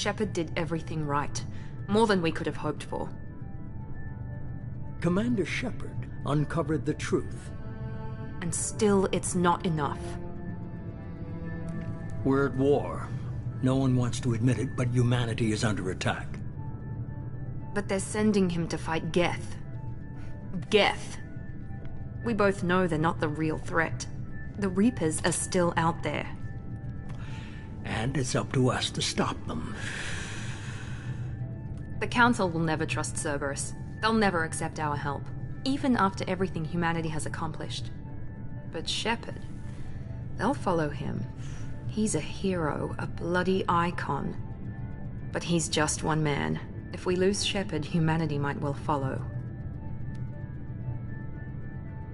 Shepard did everything right. More than we could have hoped for. Commander Shepard uncovered the truth. And still, it's not enough. We're at war. No one wants to admit it, but humanity is under attack. But they're sending him to fight Geth. Geth. We both know they're not the real threat. The Reapers are still out there. And it's up to us to stop them. The Council will never trust Cerberus. They'll never accept our help, even after everything humanity has accomplished. But Shepard, they'll follow him. He's a hero, a bloody icon. But he's just one man. If we lose Shepard, humanity might well follow.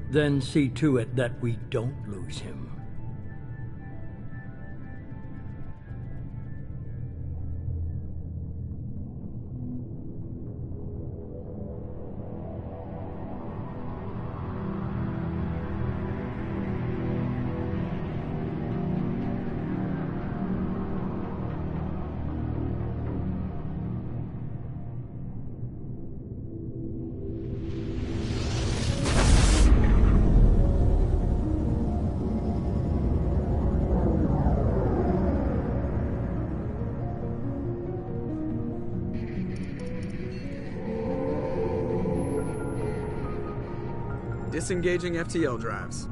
Then see to it that we don't lose him. Disengaging FTL drives.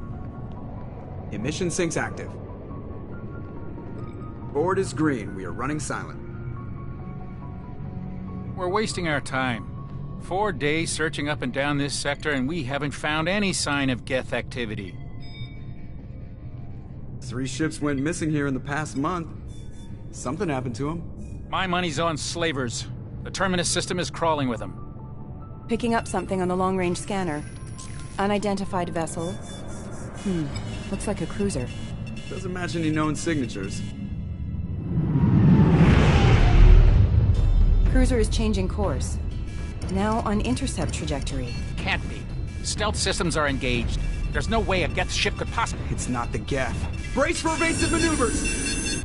Emission sinks active. Board is green. We are running silent. We're wasting our time. 4 days searching up and down this sector, and we haven't found any sign of Geth activity. 3 ships went missing here in the past month. Something happened to them. My money's on slavers. The Terminus system is crawling with them. Picking up something on the long-range scanner. Unidentified vessel. Looks like a cruiser. Doesn't match any known signatures. Cruiser is changing course. Now on intercept trajectory. Can't be. Stealth systems are engaged. There's no way a Geth ship could possibly... It's not the Geth. Brace for evasive maneuvers!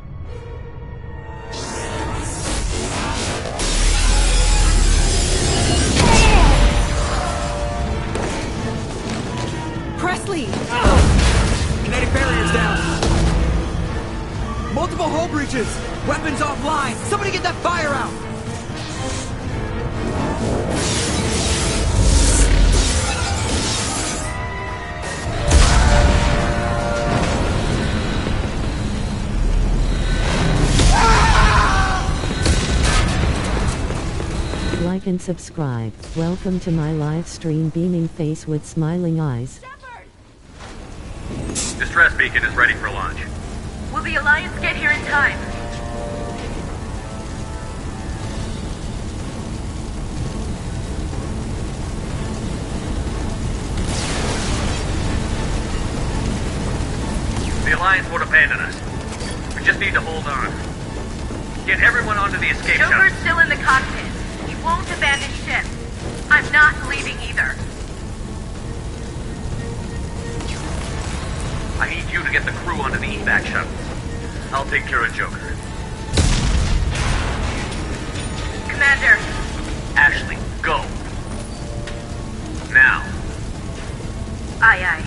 Presley! Kinetic barriers down! Multiple hull breaches! Weapons offline! Somebody get that fire out! Like and subscribe. Welcome to my live stream, beaming face with smiling eyes. Distress beacon is ready for launch. Will the Alliance get here in time? The Alliance won't abandon us. We just need to hold on. Get everyone onto the escape shuttle. Joker's still in the cockpit. He won't abandon ship. I'm not leaving either. I need you to get the crew onto the evac shuttle. I'll take care of Joker. Commander. Ashley, go. Now. Aye, aye.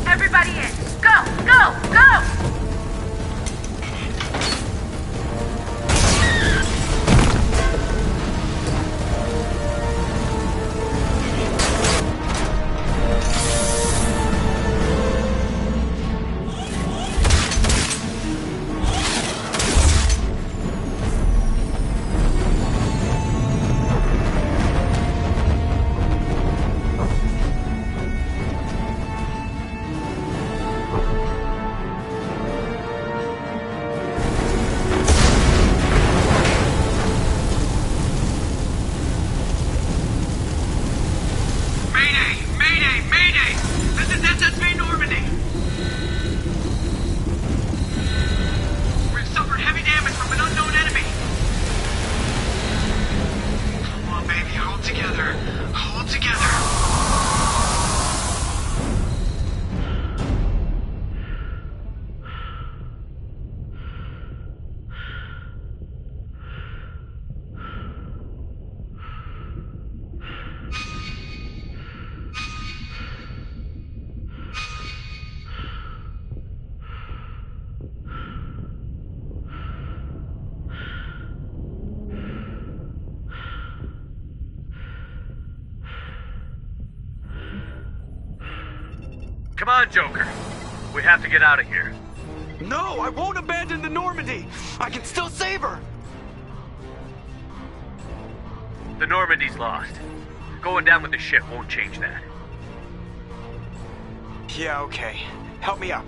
Everybody in! Go! Go! Go! Come on, Joker. We have to get out of here. No, I won't abandon the Normandy. I can still save her. The Normandy's lost. Going down with the ship won't change that. Yeah, okay. Help me up.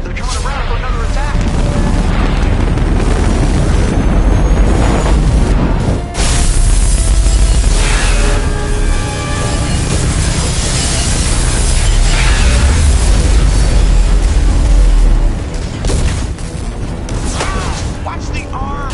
They're coming around for another attack. Watch the arm!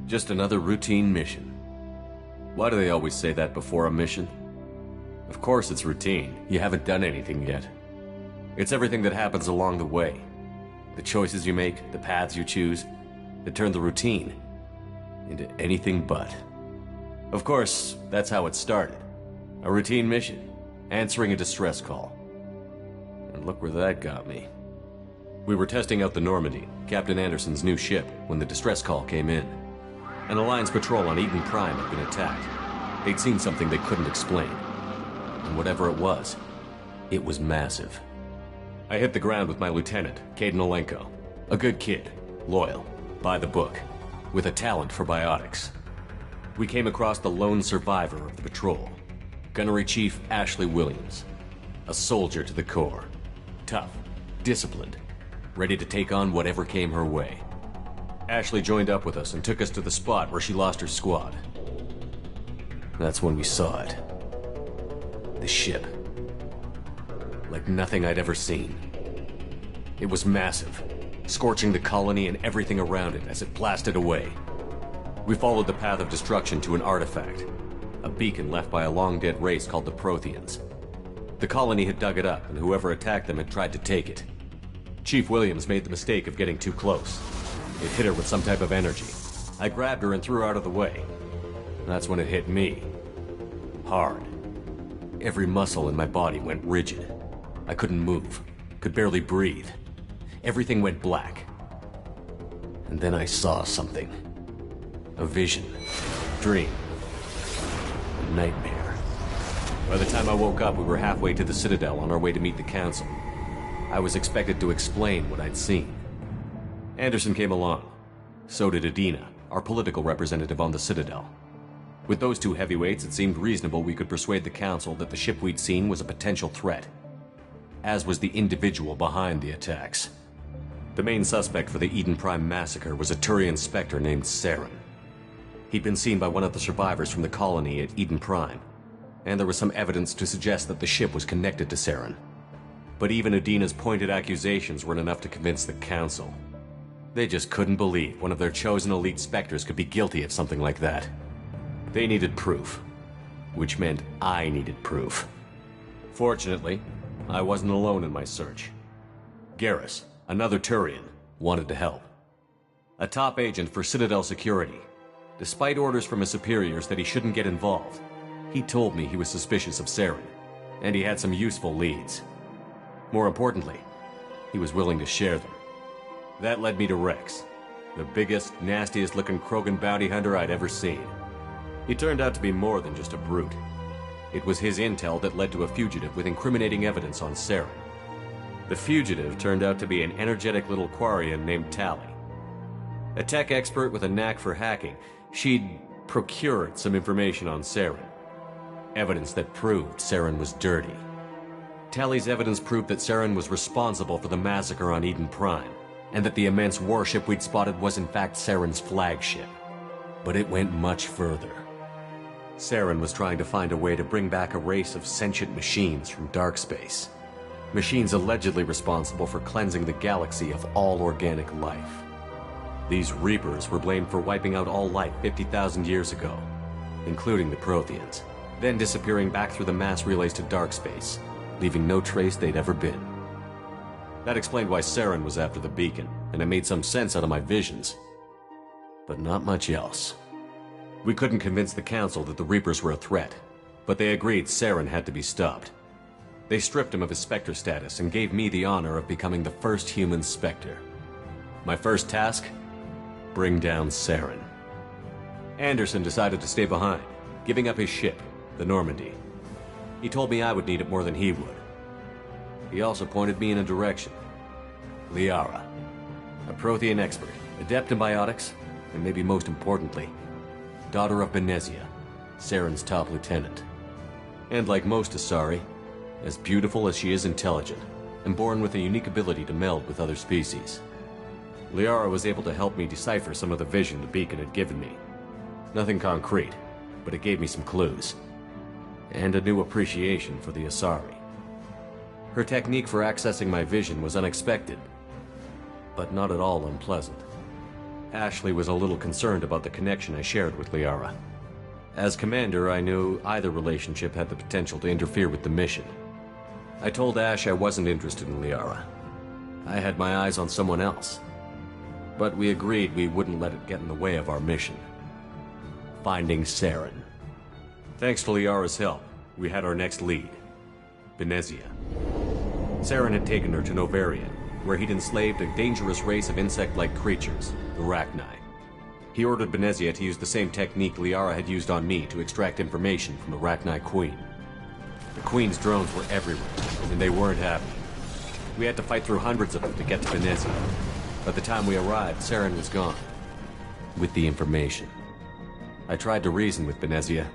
Just another routine mission. Why do they always say that before a mission? Of course it's routine. You haven't done anything yet. It's everything that happens along the way. The choices you make, the paths you choose, that turn the routine into anything but. Of course, that's how it started. A routine mission, answering a distress call. And look where that got me. We were testing out the Normandy, Captain Anderson's new ship, when the distress call came in. An Alliance patrol on Eden Prime had been attacked. They'd seen something they couldn't explain. And whatever it was massive. I hit the ground with my lieutenant, Kaidan Alenko. A good kid, loyal, by the book, with a talent for biotics. We came across the lone survivor of the patrol, Gunnery Chief Ashley Williams. A soldier to the core. Tough, disciplined, ready to take on whatever came her way. Ashley joined up with us and took us to the spot where she lost her squad. That's when we saw it. The ship. Like nothing I'd ever seen. It was massive, scorching the colony and everything around it as it blasted away. We followed the path of destruction to an artifact, a beacon left by a long-dead race called the Protheans. The colony had dug it up, and whoever attacked them had tried to take it. Chief Williams made the mistake of getting too close. It hit her with some type of energy. I grabbed her and threw her out of the way. That's when it hit me. Hard. Every muscle in my body went rigid. I couldn't move, could barely breathe. Everything went black. And then I saw something. A vision. Dream. A nightmare. By the time I woke up, we were halfway to the Citadel on our way to meet the Council. I was expected to explain what I'd seen. Anderson came along. So did Adina, our political representative on the Citadel. With those two heavyweights, it seemed reasonable we could persuade the Council that the ship we'd seen was a potential threat. As was the individual behind the attacks. The main suspect for the Eden Prime massacre was a Turian Spectre named Saren. He'd been seen by one of the survivors from the colony at Eden Prime, and there was some evidence to suggest that the ship was connected to Saren. But even Adina's pointed accusations weren't enough to convince the Council. They just couldn't believe one of their chosen elite Spectres could be guilty of something like that. They needed proof, which meant I needed proof. Fortunately, I wasn't alone in my search. Garrus, another Turian, wanted to help. A top agent for Citadel Security. Despite orders from his superiors that he shouldn't get involved, he told me he was suspicious of Saren, and he had some useful leads. More importantly, he was willing to share them. That led me to Rex, the biggest, nastiest-looking Krogan bounty hunter I'd ever seen. He turned out to be more than just a brute. It was his intel that led to a fugitive with incriminating evidence on Saren. The fugitive turned out to be an energetic little Quarian named Tali. A tech expert with a knack for hacking, she'd procured some information on Saren. Evidence that proved Saren was dirty. Tali's evidence proved that Saren was responsible for the massacre on Eden Prime, and that the immense warship we'd spotted was in fact Saren's flagship. But it went much further. Saren was trying to find a way to bring back a race of sentient machines from dark space. Machines allegedly responsible for cleansing the galaxy of all organic life. These Reapers were blamed for wiping out all life 50,000 years ago, including the Protheans, then disappearing back through the mass relays to dark space, leaving no trace they'd ever been. That explained why Saren was after the beacon, and it made some sense out of my visions. But not much else. We couldn't convince the Council that the Reapers were a threat, but they agreed Saren had to be stopped. They stripped him of his Spectre status and gave me the honor of becoming the first human Spectre. My first task? Bring down Saren. Anderson decided to stay behind, giving up his ship, the Normandy. He told me I would need it more than he would. He also pointed me in a direction. Liara, a Prothean expert, adept in biotics, and maybe most importantly, daughter of Benezia, Saren's top lieutenant. And like most Asari, as beautiful as she is intelligent, and born with a unique ability to meld with other species. Liara was able to help me decipher some of the vision the beacon had given me. Nothing concrete, but it gave me some clues. And a new appreciation for the Asari. Her technique for accessing my vision was unexpected, but not at all unpleasant. Ashley was a little concerned about the connection I shared with Liara. As commander, I knew either relationship had the potential to interfere with the mission. I told Ash I wasn't interested in Liara. I had my eyes on someone else. But we agreed we wouldn't let it get in the way of our mission. Finding Saren. Thanks to Liara's help, we had our next lead. Benezia. Saren had taken her to Novaria, where he'd enslaved a dangerous race of insect-like creatures, the Rachni. He ordered Benezia to use the same technique Liara had used on me to extract information from the Rachni Queen. The Queen's drones were everywhere, and they weren't happy. We had to fight through hundreds of them to get to Benezia. By the time we arrived, Saren was gone. With the information. I tried to reason with Benezia,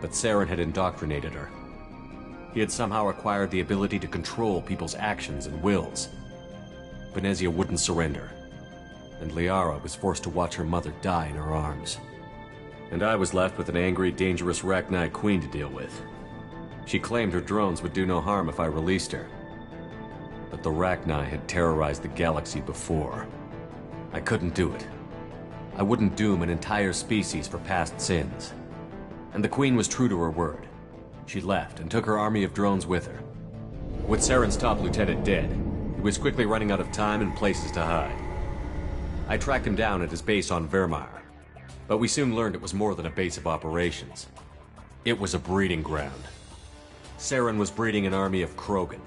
but Saren had indoctrinated her. He had somehow acquired the ability to control people's actions and wills. Benezia wouldn't surrender, and Liara was forced to watch her mother die in her arms. And I was left with an angry, dangerous Rachni Queen to deal with. She claimed her drones would do no harm if I released her. But the Rachni had terrorized the galaxy before. I couldn't do it. I wouldn't doom an entire species for past sins. And the Queen was true to her word. She left and took her army of drones with her. With Saren's top lieutenant dead, he was quickly running out of time and places to hide. I tracked him down at his base on Vermeer, but we soon learned it was more than a base of operations. It was a breeding ground. Saren was breeding an army of Krogan.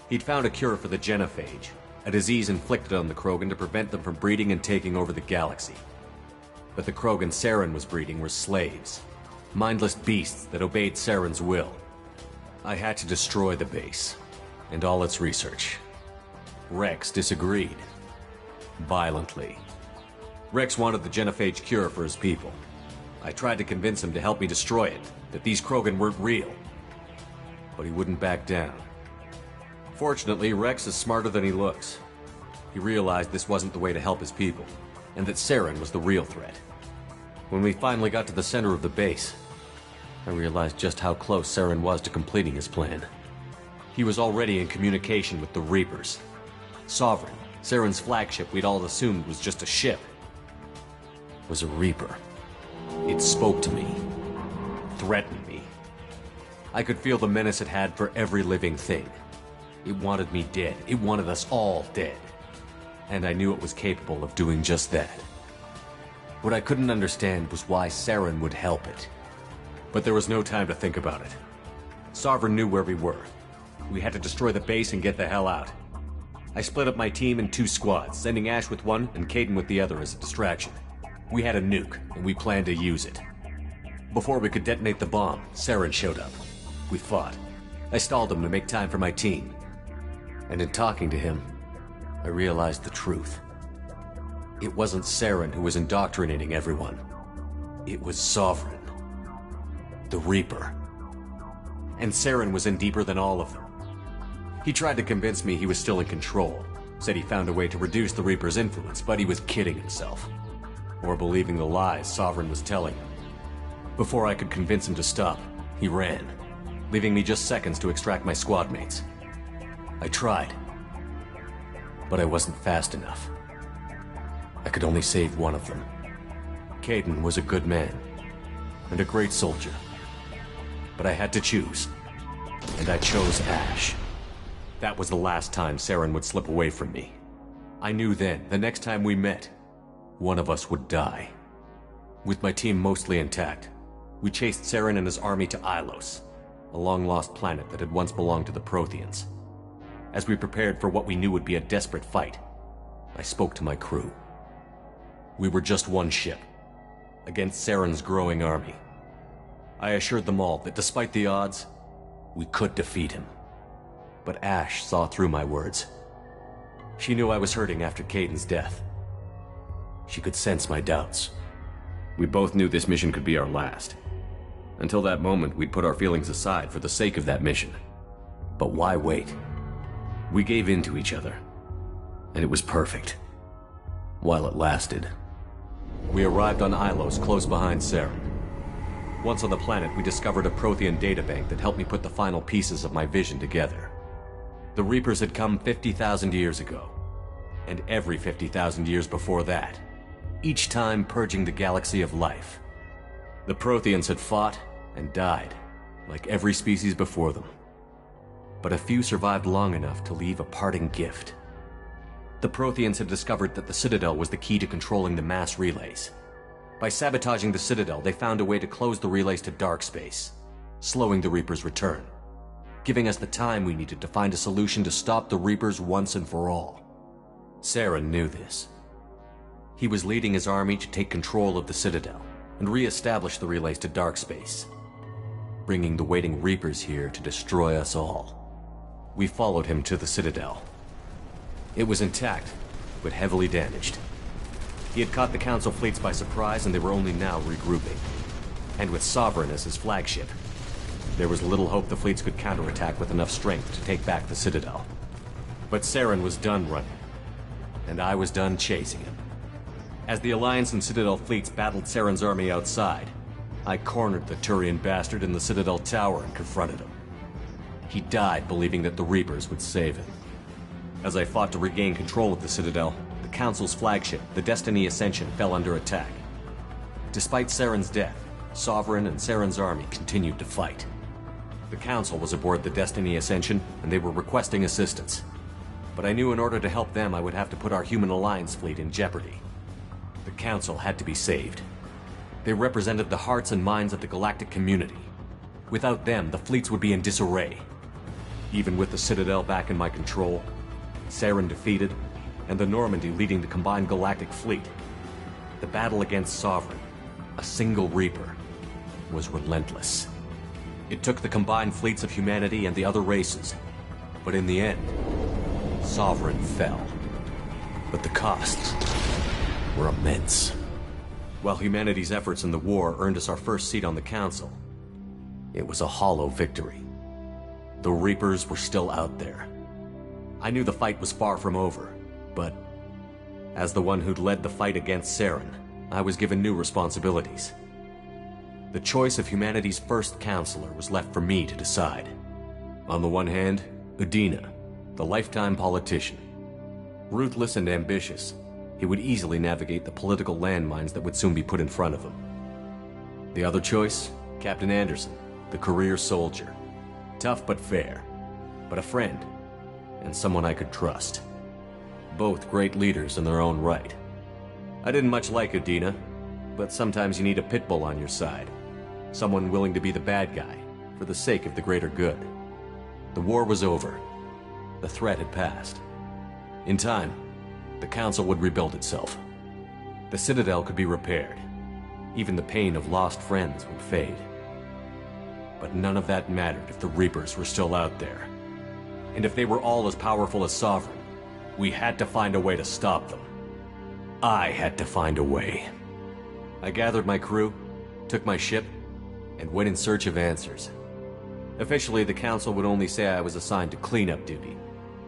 He'd found a cure for the genophage, a disease inflicted on the Krogan to prevent them from breeding and taking over the galaxy. But the Krogan Saren was breeding were slaves, mindless beasts that obeyed Saren's will. I had to destroy the base, and all its research. Rex disagreed. Violently. Rex wanted the genophage cure for his people. I tried to convince him to help me destroy it, that these Krogan weren't real. But he wouldn't back down. Fortunately, Rex is smarter than he looks. He realized this wasn't the way to help his people, and that Saren was the real threat. When we finally got to the center of the base, I realized just how close Saren was to completing his plan. He was already in communication with the Reapers. Sovereign, Saren's flagship we'd all assumed was just a ship, was a Reaper. It spoke to me, threatened me. I could feel the menace it had for every living thing. It wanted me dead. It wanted us all dead. And I knew it was capable of doing just that. What I couldn't understand was why Saren would help it. But there was no time to think about it. Sovereign knew where we were. We had to destroy the base and get the hell out. I split up my team in 2 squads, sending Ash with one and Kaidan with the other as a distraction. We had a nuke, and we planned to use it. Before we could detonate the bomb, Saren showed up. We fought. I stalled him to make time for my team. And in talking to him, I realized the truth. It wasn't Saren who was indoctrinating everyone. It was Sovereign. The Reaper. And Saren was in deeper than all of them. He tried to convince me he was still in control. Said he found a way to reduce the Reaper's influence, but he was kidding himself. Or believing the lies Sovereign was telling him. Before I could convince him to stop, he ran, leaving me just seconds to extract my squad mates. I tried, but I wasn't fast enough. I could only save one of them. Kaidan was a good man, and a great soldier. But I had to choose, and I chose Ash. That was the last time Saren would slip away from me. I knew then, the next time we met, one of us would die. With my team mostly intact, we chased Saren and his army to Ilos, a long-lost planet that had once belonged to the Protheans. As we prepared for what we knew would be a desperate fight, I spoke to my crew. We were just one ship, against Saren's growing army. I assured them all that despite the odds, we could defeat him. But Ash saw through my words. She knew I was hurting after Kaidan's death. She could sense my doubts. We both knew this mission could be our last. Until that moment, we'd put our feelings aside for the sake of that mission. But why wait? We gave in to each other, and it was perfect. While it lasted. We arrived on Ilos, close behind Saren. Once on the planet, we discovered a Prothean databank that helped me put the final pieces of my vision together. The Reapers had come 50,000 years ago, and every 50,000 years before that, each time purging the galaxy of life. The Protheans had fought and died, like every species before them. But a few survived long enough to leave a parting gift. The Protheans had discovered that the Citadel was the key to controlling the mass relays. By sabotaging the Citadel, they found a way to close the relays to dark space, slowing the Reapers' return, giving us the time we needed to find a solution to stop the Reapers once and for all. Saren knew this. He was leading his army to take control of the Citadel and re-establish the relays to dark space, bringing the waiting Reapers here to destroy us all. We followed him to the Citadel. It was intact, but heavily damaged. He had caught the Council fleets by surprise, and they were only now regrouping. And with Sovereign as his flagship, there was little hope the fleets could counterattack with enough strength to take back the Citadel. But Saren was done running, and I was done chasing him. As the Alliance and Citadel fleets battled Saren's army outside, I cornered the Turian bastard in the Citadel tower and confronted him. He died believing that the Reapers would save him. As I fought to regain control of the Citadel, the Council's flagship, the Destiny Ascension, fell under attack. Despite Saren's death, Sovereign and Saren's army continued to fight. The Council was aboard the Destiny Ascension, and they were requesting assistance. But I knew in order to help them, I would have to put our Human Alliance fleet in jeopardy. The Council had to be saved. They represented the hearts and minds of the galactic community. Without them, the fleets would be in disarray. Even with the Citadel back in my control, Saren defeated, and the Normandy leading the combined galactic fleet, the battle against Sovereign, a single Reaper, was relentless. It took the combined fleets of humanity and the other races, but in the end, Sovereign fell. But the costs were immense. While humanity's efforts in the war earned us our first seat on the Council, it was a hollow victory. The Reapers were still out there. I knew the fight was far from over, but as the one who'd led the fight against Saren, I was given new responsibilities. The choice of humanity's first counselor was left for me to decide. On the one hand, Udina, the lifetime politician. Ruthless and ambitious, he would easily navigate the political landmines that would soon be put in front of him. The other choice, Captain Anderson, the career soldier. Tough but fair. But a friend. And someone I could trust. Both great leaders in their own right. I didn't much like Udina, but sometimes you need a pit bull on your side. Someone willing to be the bad guy, for the sake of the greater good. The war was over. The threat had passed. In time, the Council would rebuild itself. The Citadel could be repaired. Even the pain of lost friends would fade. But none of that mattered if the Reapers were still out there. And if they were all as powerful as Sovereign, we had to find a way to stop them. I had to find a way. I gathered my crew, took my ship, and went in search of answers. Officially, the Council would only say I was assigned to cleanup duty,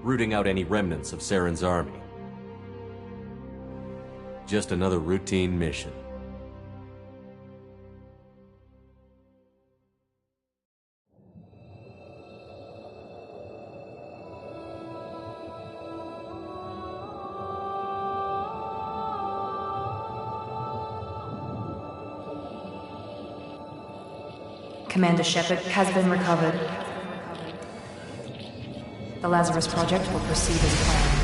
rooting out any remnants of Saren's army. Just another routine mission. Commander Shepard has been recovered. The Lazarus Project will proceed as planned.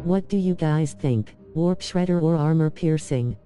What do you guys think? Warp Shredder or armor piercing?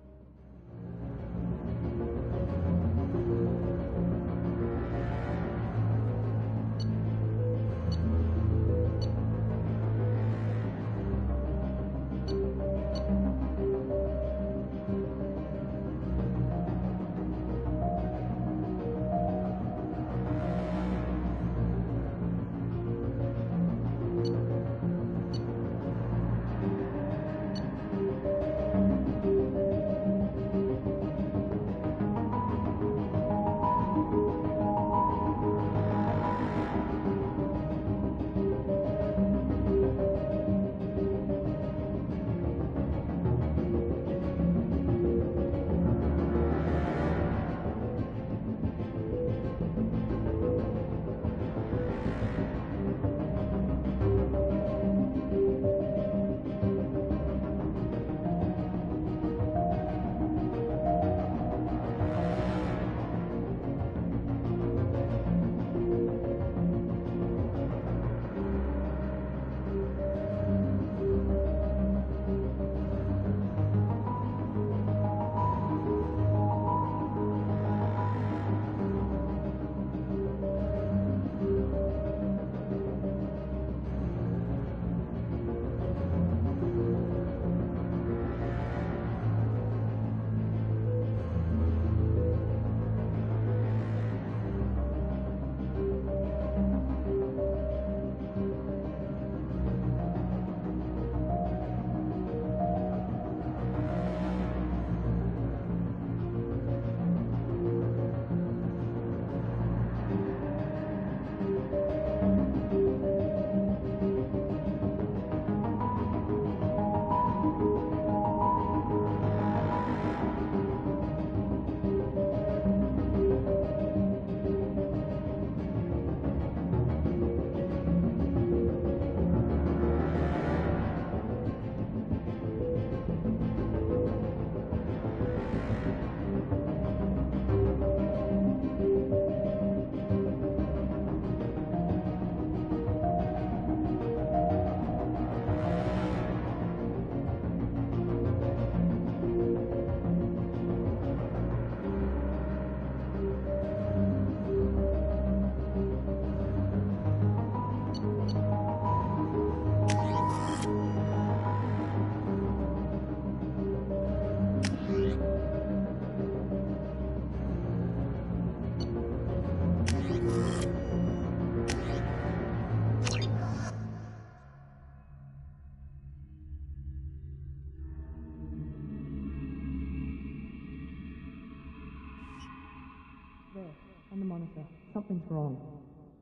There, on the monitor. Something's wrong.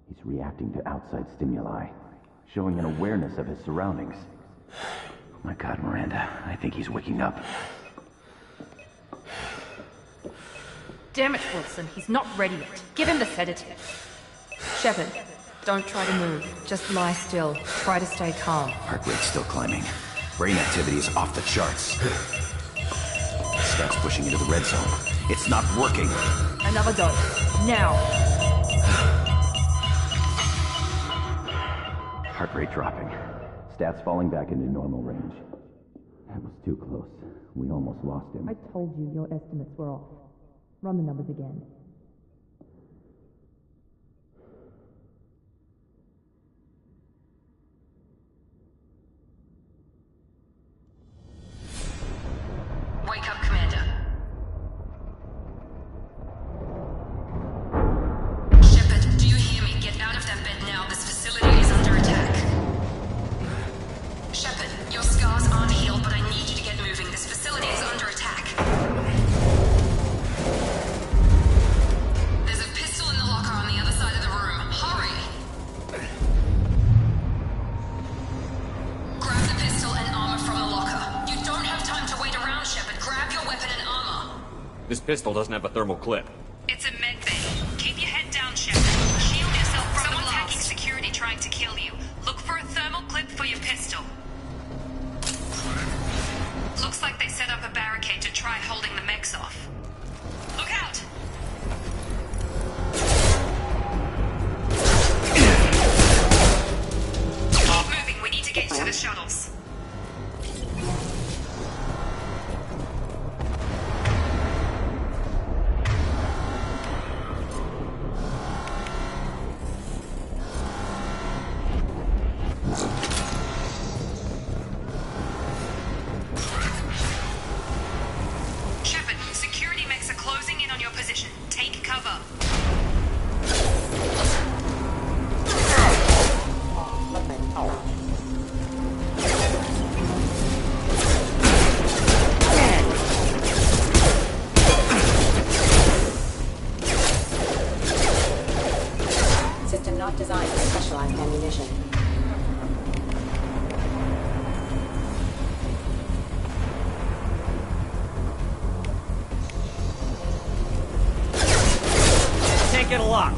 He's reacting to outside stimuli, showing an awareness of his surroundings. Oh my God, Miranda, I think he's waking up. Damn it, Wilson, he's not ready yet. Give him the sedative. Shepard, don't try to move. Just lie still. Try to stay calm. Heart rate's still climbing. Brain activity is off the charts. Scout's pushing into the red zone. It's not working. Another dose. Now. Heart rate dropping. Stats falling back into normal range. That was too close. We almost lost him. I told you your estimates were off. Run the numbers again. Wake up, Commander. Shepard, do you hear me? Get out of that bed now. This facility is under attack. Shepard, your scars aren't healed, but I need you to get moving. This facility is under attack. There's a pistol in the locker on the other side of the room. Hurry! Grab the pistol and armor from the locker. You don't have time to wait around, Shepard. Grab your weapon and armor. This pistol doesn't have a thermal clip. It's a med bay. Keep your head down, Shepard. Shield yourself from the blast. Someone's hacking security trying to kill you. Look for a thermal clip for your pistol. Looks like they set up a barricade to try holding the mechs off. Look out! Keep moving. We need to get to the shuttles. Shepard, security mechs are closing in on your position. Take cover. System not designed for specialized ammunition. Can't get a lock.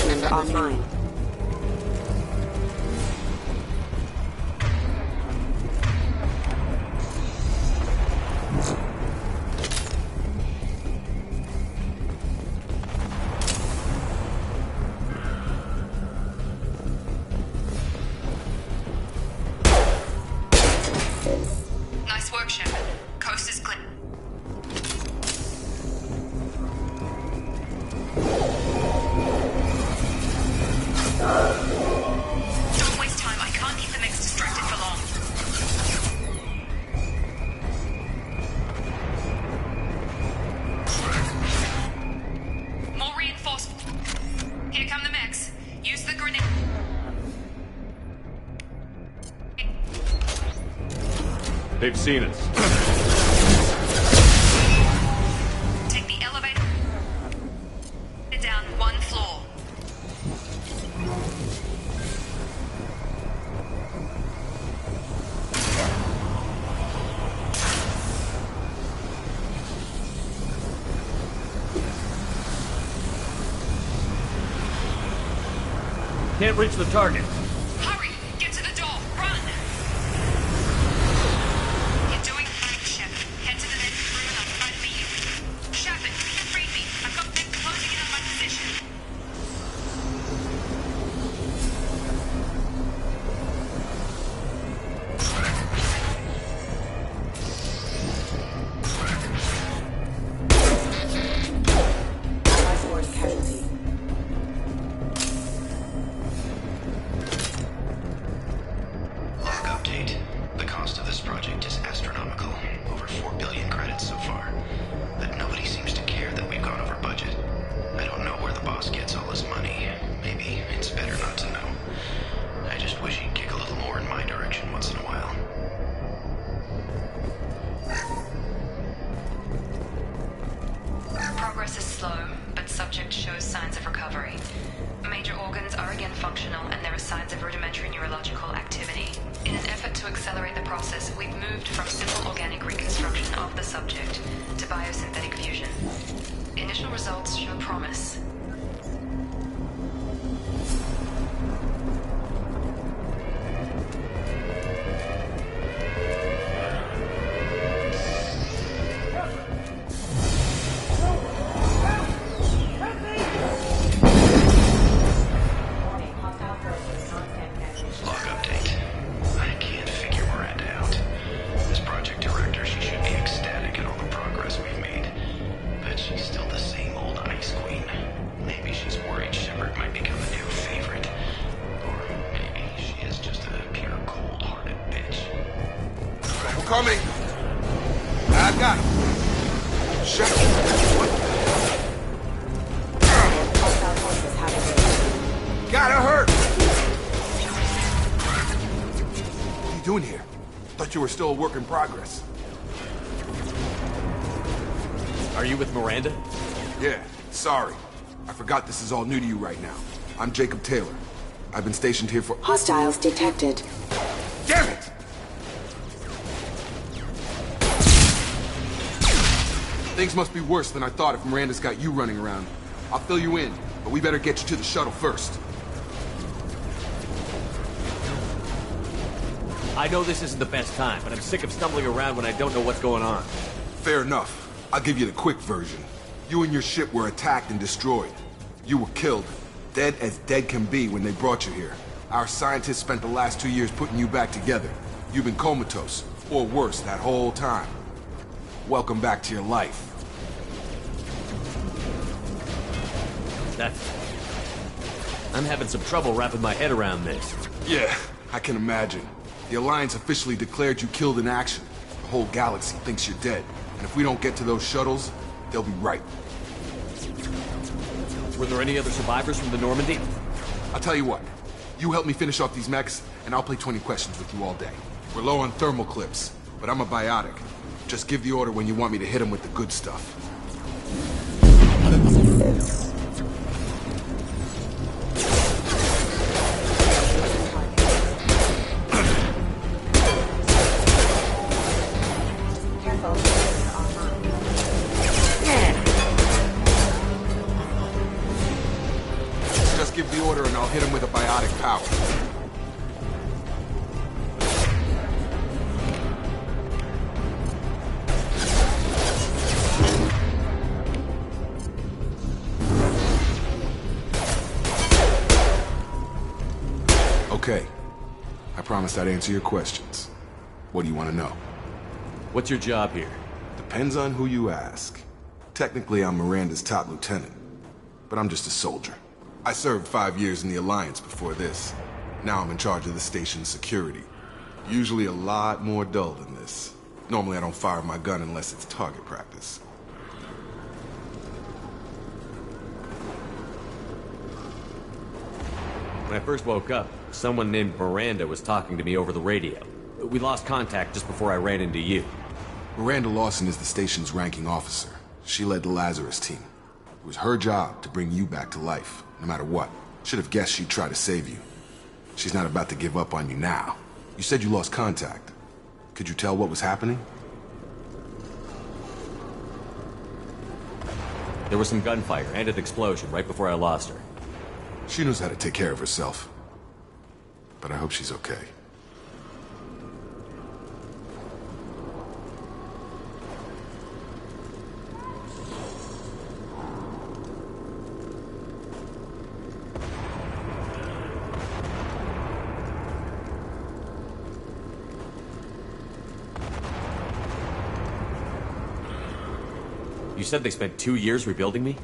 Member offline. Nice work, Shepard. Coast is clear. Don't waste time. I can't keep the mechs distracted for long. More reinforcements. Here come the mechs. Use the grenade. They've seen us. Take the elevator down one floor. Can't reach the target. Hurry! Get to the door! Run! You're doing fine, Shepard. Head to the next room and I'll try to meet you. Shepard, read me. I've got them closing in on my position. Allied force casualty. slow, but subject shows signs of recovery. Major organs are again functional, and there are signs of rudimentary neurological activity. In an effort to accelerate the process, we've moved from simple organic reconstruction of the subject to biosynthetic fusion. Initial results show promise. Coming! I got it! Shut Gotta hurt! What are you doing here? Thought you were still a work in progress. Are you with Miranda? Yeah, sorry. I forgot this is all new to you right now. I'm Jacob Taylor. I've been stationed here for— Hostiles detected. Damn it! Things must be worse than I thought if Miranda's got you running around. I'll fill you in, but we better get you to the shuttle first. I know this isn't the best time, but I'm sick of stumbling around when I don't know what's going on. Fair enough. I'll give you the quick version. You and your ship were attacked and destroyed. You were killed. Dead as dead can be when they brought you here. Our scientists spent the last 2 years putting you back together. You've been comatose, or worse, that whole time. Welcome back to your life. I'm having some trouble wrapping my head around this. Yeah, I can imagine. The Alliance officially declared you killed in action. The whole galaxy thinks you're dead. And if we don't get to those shuttles, they'll be right. Were there any other survivors from the Normandy? I'll tell you what. You help me finish off these mechs, and I'll play 20 questions with you all day. We're low on thermal clips, but I'm a biotic. Just give the order when you want me to hit them with the good stuff. Just give the order and I'll hit him with a biotic power. Okay. I promised I'd answer your questions. What do you want to know? What's your job here? Depends on who you ask. Technically, I'm Miranda's top lieutenant, but I'm just a soldier. I served 5 years in the Alliance before this. Now I'm in charge of the station's security. Usually a lot more dull than this. Normally I don't fire my gun unless it's target practice. When I first woke up, someone named Miranda was talking to me over the radio. We lost contact just before I ran into you. Miranda Lawson is the station's ranking officer. She led the Lazarus team. It was her job to bring you back to life, no matter what. Should have guessed she'd try to save you. She's not about to give up on you now. You said you lost contact. Could you tell what was happening? There was some gunfire and an explosion right before I lost her. She knows how to take care of herself. But I hope she's okay. You said they spent 2 years rebuilding me?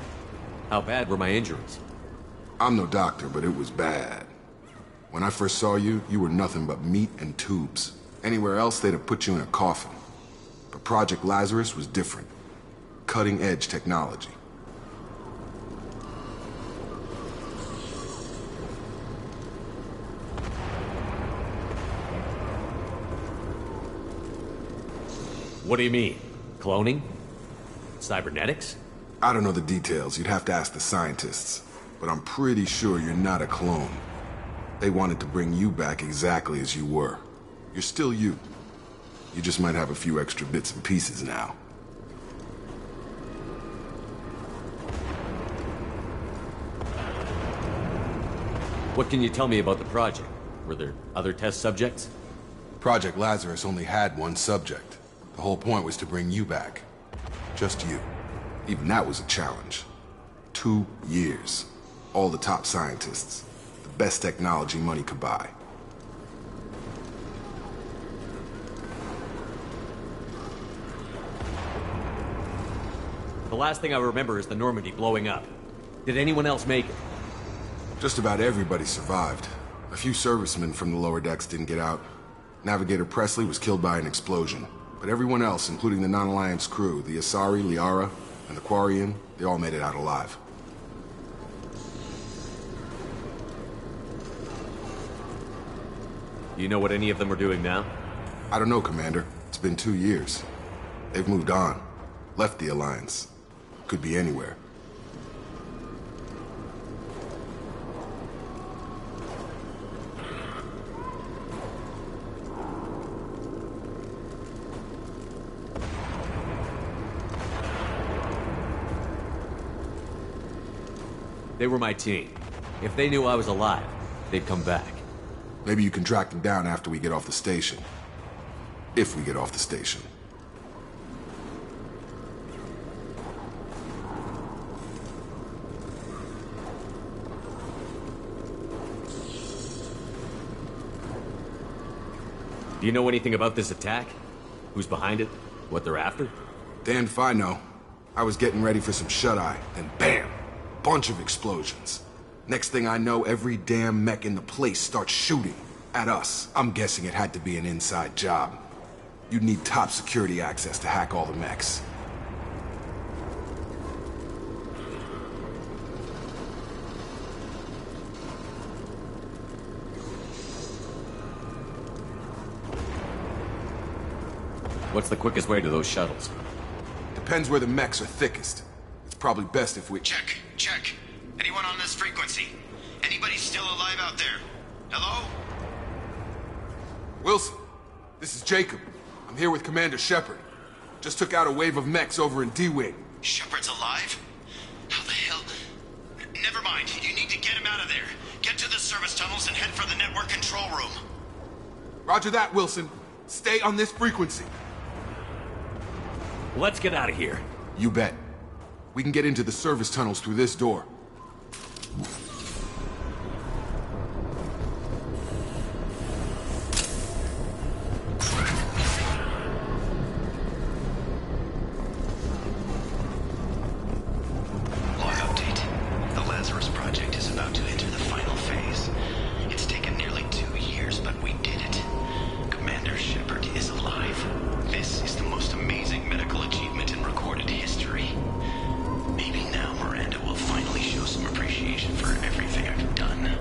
How bad were my injuries? I'm no doctor, but it was bad. When I first saw you, you were nothing but meat and tubes. Anywhere else, they'd have put you in a coffin. But Project Lazarus was different. Cutting-edge technology. What do you mean? Cloning? Cybernetics? I don't know the details. You'd have to ask the scientists. But I'm pretty sure you're not a clone. They wanted to bring you back exactly as you were. You're still you. You just might have a few extra bits and pieces now. What can you tell me about the project? Were there other test subjects? Project Lazarus only had one subject. The whole point was to bring you back. Just you. Even that was a challenge. 2 years. All the top scientists. The best technology money could buy. The last thing I remember is the Normandy blowing up. Did anyone else make it? Just about everybody survived. A few servicemen from the lower decks didn't get out. Navigator Presley was killed by an explosion. But everyone else, including the non-Alliance crew, the Asari, Liara, and the Quarian, they all made it out alive. Do you know what any of them are doing now? I don't know, Commander. It's been 2 years. They've moved on. Left the Alliance. Could be anywhere. They were my team. If they knew I was alive, they'd come back. Maybe you can track them down after we get off the station. If we get off the station. Do you know anything about this attack? Who's behind it? What they're after? Damned if I know. I was getting ready for some shut-eye, then bam! Bunch of explosions. Next thing I know, every damn mech in the place starts shooting at us. I'm guessing it had to be an inside job. You'd need top security access to hack all the mechs. What's the quickest way to those shuttles? Depends where the mechs are thickest. It's probably best if we... Check. Anyone on this frequency? Anybody still alive out there? Hello? Wilson, this is Jacob. I'm here with Commander Shepard. Just took out a wave of mechs over in D-Wing. Shepard's alive? How the hell? Never mind. You need to get him out of there. Get to the service tunnels and head for the network control room. Roger that, Wilson. Stay on this frequency. Let's get out of here. You bet. We can get into the service tunnels through this door. Log update. The Lazarus Project is about to enter the final phase. It's taken nearly 2 years, but we did it. Commander Shepard is alive. This is the most amazing medical achievement in recorded history. Maybe now Miranda will finally show some appreciation for everything I've done.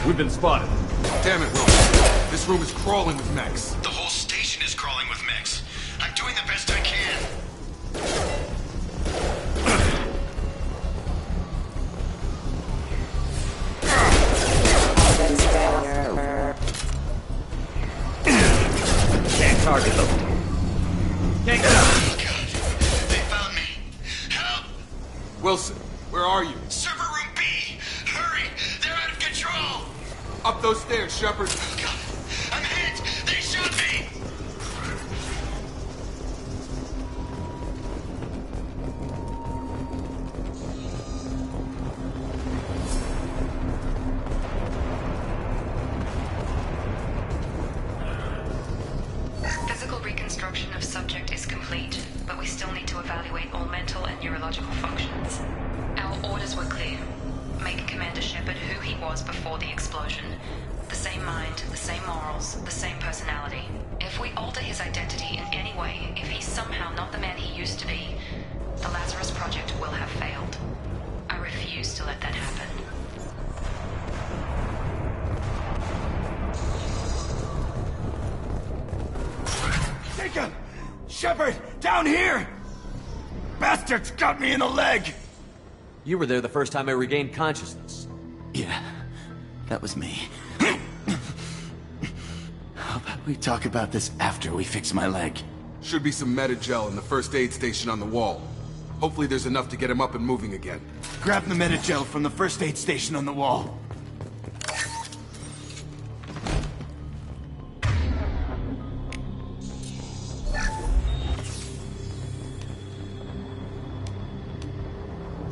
We've been spotted. Damn it, Wilson. This room is crawling with mechs. The whole station is crawling with mechs. I'm doing the best I can. Can't target them. Can't get up. God, they found me. Help! Wilson, where are you? Server room B! Hurry! They're out of control! Up those stairs, Shepard. God, I'm hit! They shot me! Physical reconstruction of subject is complete, but we still need to evaluate all mental and neurological functions. Our orders were clear. Make Commander Shepard who he was before the explosion. The same mind, the same morals, the same personality. If we alter his identity in any way, if he's somehow not the man he used to be, the Lazarus Project will have failed. Shepard! Down here! Bastards got me in the leg! You were there the first time I regained consciousness. Yeah, that was me. How about we talk about this after we fix my leg? Should be some Medi-gel in the first aid station on the wall. Hopefully there's enough to get him up and moving again. Grab the Medi-gel from the first aid station on the wall.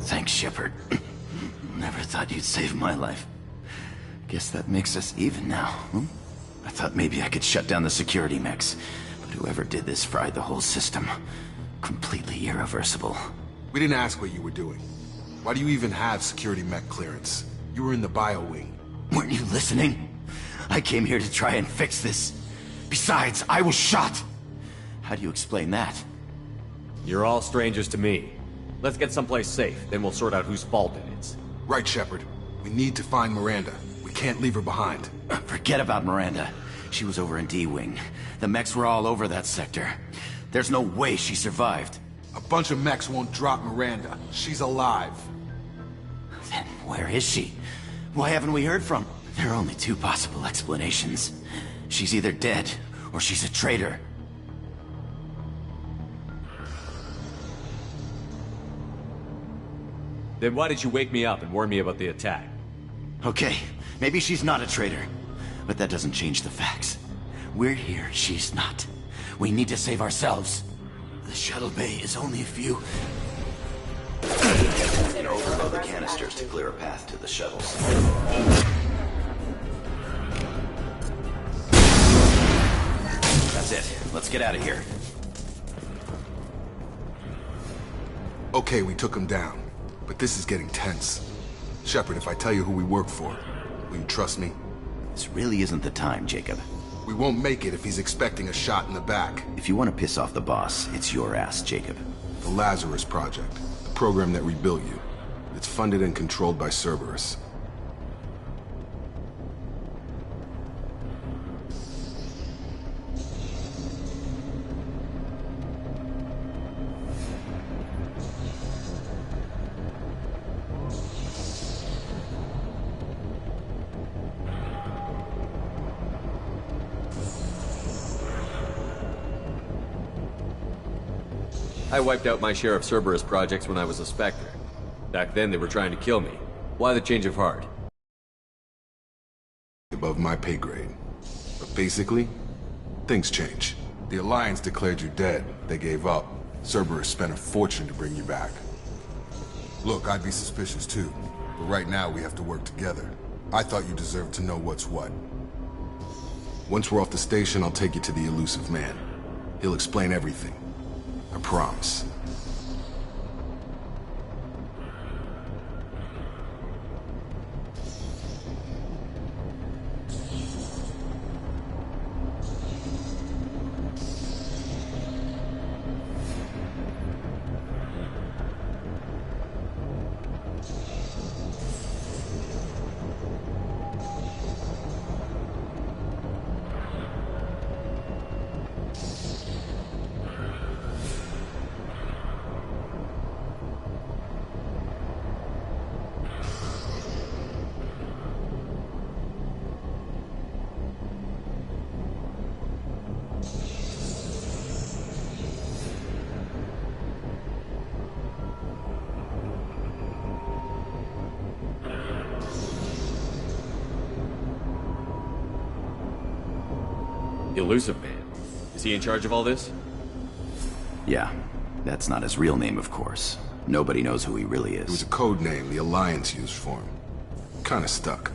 Thanks, Shepard. Never thought you'd save my life. Guess that makes us even now, hmm? I thought maybe I could shut down the security mechs, but whoever did this fried the whole system. Completely irreversible. We didn't ask what you were doing. Why do you even have security mech clearance? You were in the bio wing. Weren't you listening? I came here to try and fix this. Besides, I was shot! How do you explain that? You're all strangers to me. Let's get someplace safe, then we'll sort out whose fault it is. Right, Shepard. We need to find Miranda. We can't leave her behind. Forget about Miranda. She was over in D-Wing. The mechs were all over that sector. There's no way she survived. A bunch of mechs won't drop Miranda. She's alive. Then where is she? Why haven't we heard from her? There are only two possible explanations. She's either dead, or she's a traitor. Then why did you wake me up and warn me about the attack? Okay, maybe she's not a traitor, but that doesn't change the facts. We're here, she's not. We need to save ourselves. The shuttle bay is only a few... And overload the canisters to clear a path to the shuttles. That's it. Let's get out of here. Okay, we took him down. But this is getting tense. Shepard, if I tell you who we work for, will you trust me? This really isn't the time, Jacob. We won't make it if he's expecting a shot in the back. If you want to piss off the boss, it's your ass, Jacob. The Lazarus Project, the program that rebuilt you. It's funded and controlled by Cerberus. I wiped out my share of Cerberus projects when I was a Spectre. Back then they were trying to kill me. Why the change of heart? Above my pay grade. But basically, things change. The Alliance declared you dead. They gave up. Cerberus spent a fortune to bring you back. Look, I'd be suspicious too. But right now we have to work together. I thought you deserved to know what's what. Once we're off the station, I'll take you to the Elusive Man. He'll explain everything. I promise. The Elusive Man. Is he in charge of all this? Yeah. That's not his real name, of course. Nobody knows who he really is. It was a code name the Alliance used for him. Kinda stuck.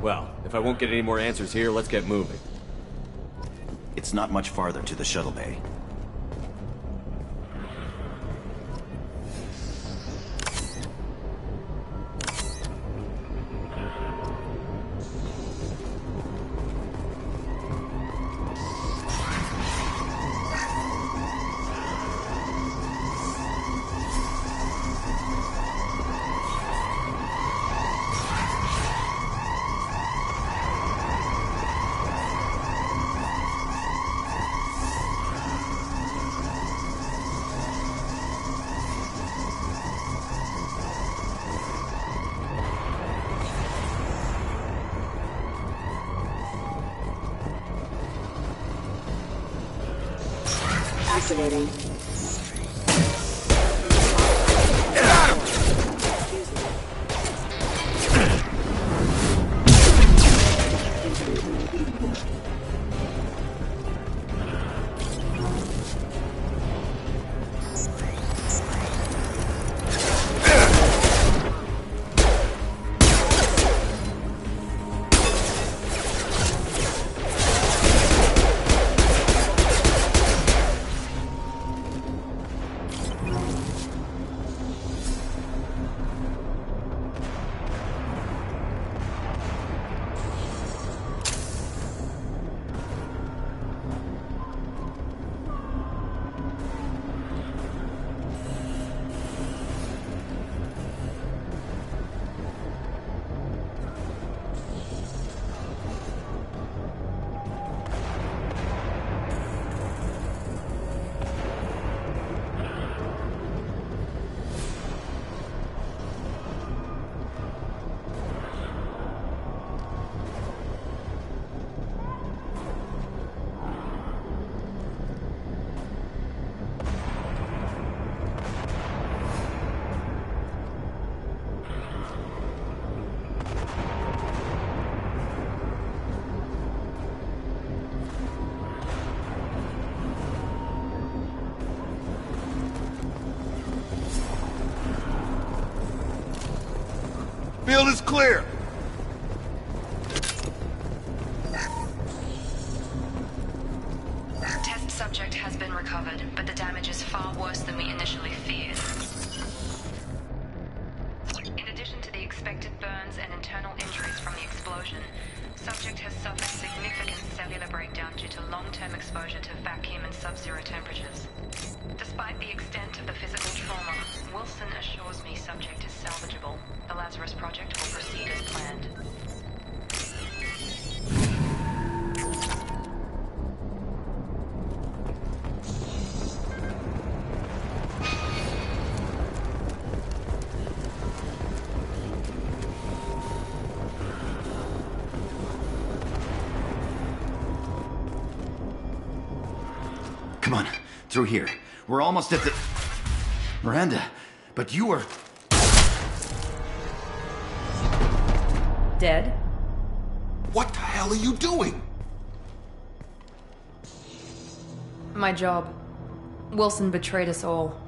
Well, if I won't get any more answers here, let's get moving. It's not much farther to the shuttle bay. activating. Field is clear. Test subject has been recovered, but the damage is far worse than we initially feared. In addition to the expected burns and internal injuries from the explosion, subject has suffered significant cellular breakdown due to long-term exposure to vacuum and sub-zero temperatures. Despite the extent of the physical trauma, Wilson assures me subject is salvageable. The Lazarus Project will proceed as planned. Come on, through here. We're almost at the... Miranda, but you were... Dead? What the hell are you doing? My job. Wilson betrayed us all.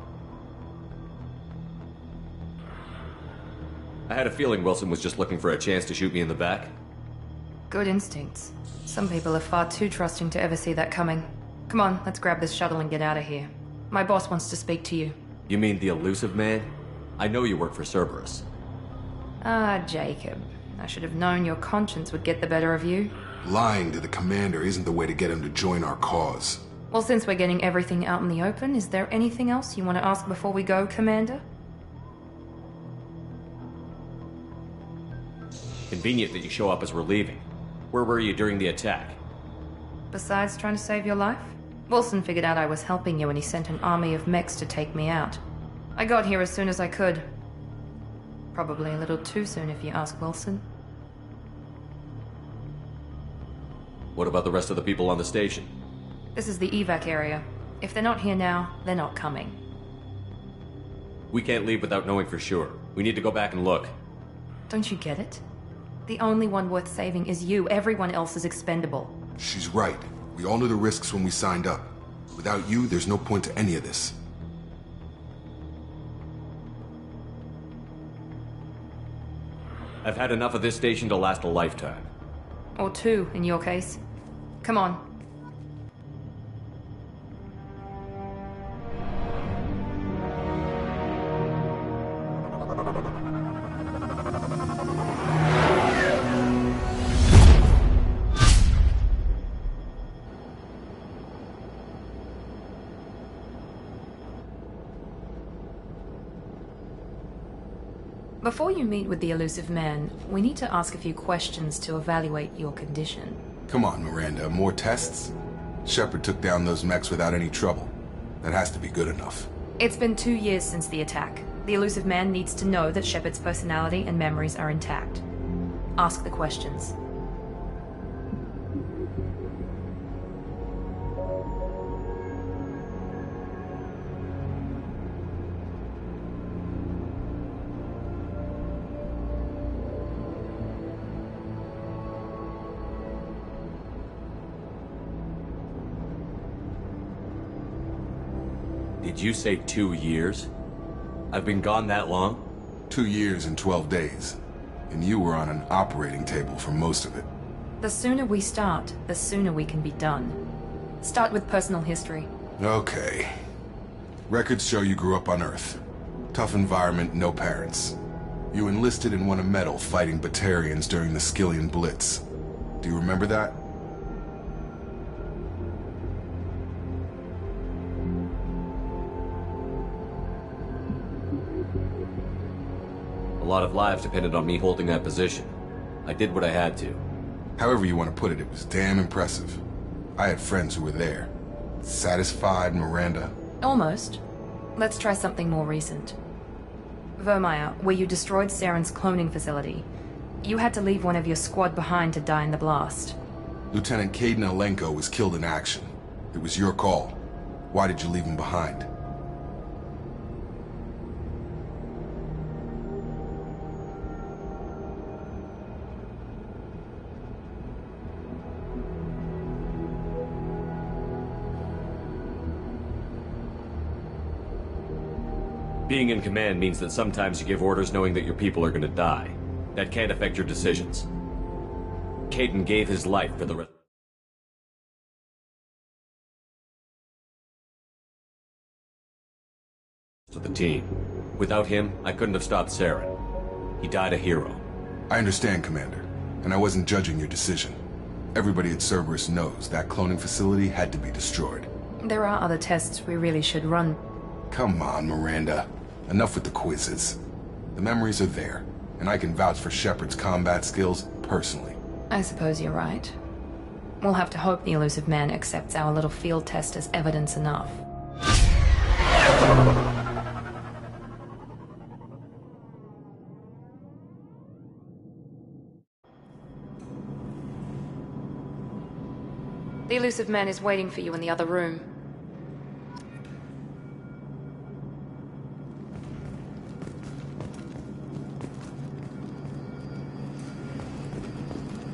I had a feeling Wilson was just looking for a chance to shoot me in the back. Good instincts. Some people are far too trusting to ever see that coming. Come on, let's grab this shuttle and get out of here. My boss wants to speak to you. You mean the elusive man? I know you work for Cerberus. Ah, Jacob. I should have known your conscience would get the better of you. Lying to the commander isn't the way to get him to join our cause. Well, since we're getting everything out in the open, is there anything else you want to ask before we go, Commander? Convenient that you show up as we're leaving. Where were you during the attack? Besides trying to save your life? Wilson figured out I was helping you and he sent an army of mechs to take me out. I got here as soon as I could. Probably a little too soon if you ask Wilson. What about the rest of the people on the station? This is the evac area. If they're not here now, they're not coming. We can't leave without knowing for sure. We need to go back and look. Don't you get it? The only one worth saving is you. Everyone else is expendable. She's right. We all knew the risks when we signed up. Without you, there's no point to any of this. I've had enough of this station to last a lifetime. Or two, in your case. Come on. Before you meet with the elusive man, we need to ask a few questions to evaluate your condition. Come on, Miranda. More tests? Shepard took down those mechs without any trouble. That has to be good enough. It's been 2 years since the attack. The elusive man needs to know that Shepard's personality and memories are intact. Ask the questions. Did you say 2 years? I've been gone that long? 2 years and 12 days. And you were on an operating table for most of it. The sooner we start, the sooner we can be done. Start with personal history. Okay. Records show you grew up on Earth. Tough environment, no parents. You enlisted and won a medal fighting Batarians during the Skillian Blitz. Do you remember that? A lot of lives depended on me holding that position. I did what I had to. However you want to put it, it was damn impressive. I had friends who were there. Satisfied, Miranda? Almost. Let's try something more recent. Vermeer, where you destroyed Saren's cloning facility. You had to leave one of your squad behind to die in the blast. Lieutenant Kaidan Alenko was killed in action. It was your call. Why did you leave him behind? Being in command means that sometimes you give orders knowing that your people are gonna die. That can't affect your decisions. Kaidan gave his life for the rest of the team. Without him, I couldn't have stopped Saren. He died a hero. I understand, Commander, and I wasn't judging your decision. Everybody at Cerberus knows that cloning facility had to be destroyed. There are other tests we really should run. Come on, Miranda. Enough with the quizzes. The memories are there, and I can vouch for Shepard's combat skills personally. I suppose you're right. We'll have to hope the Illusive Man accepts our little field test as evidence enough. The Illusive Man is waiting for you in the other room.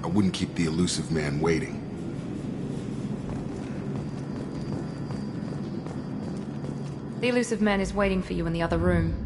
I wouldn't keep the Illusive Man waiting. The Illusive Man is waiting for you in the other room.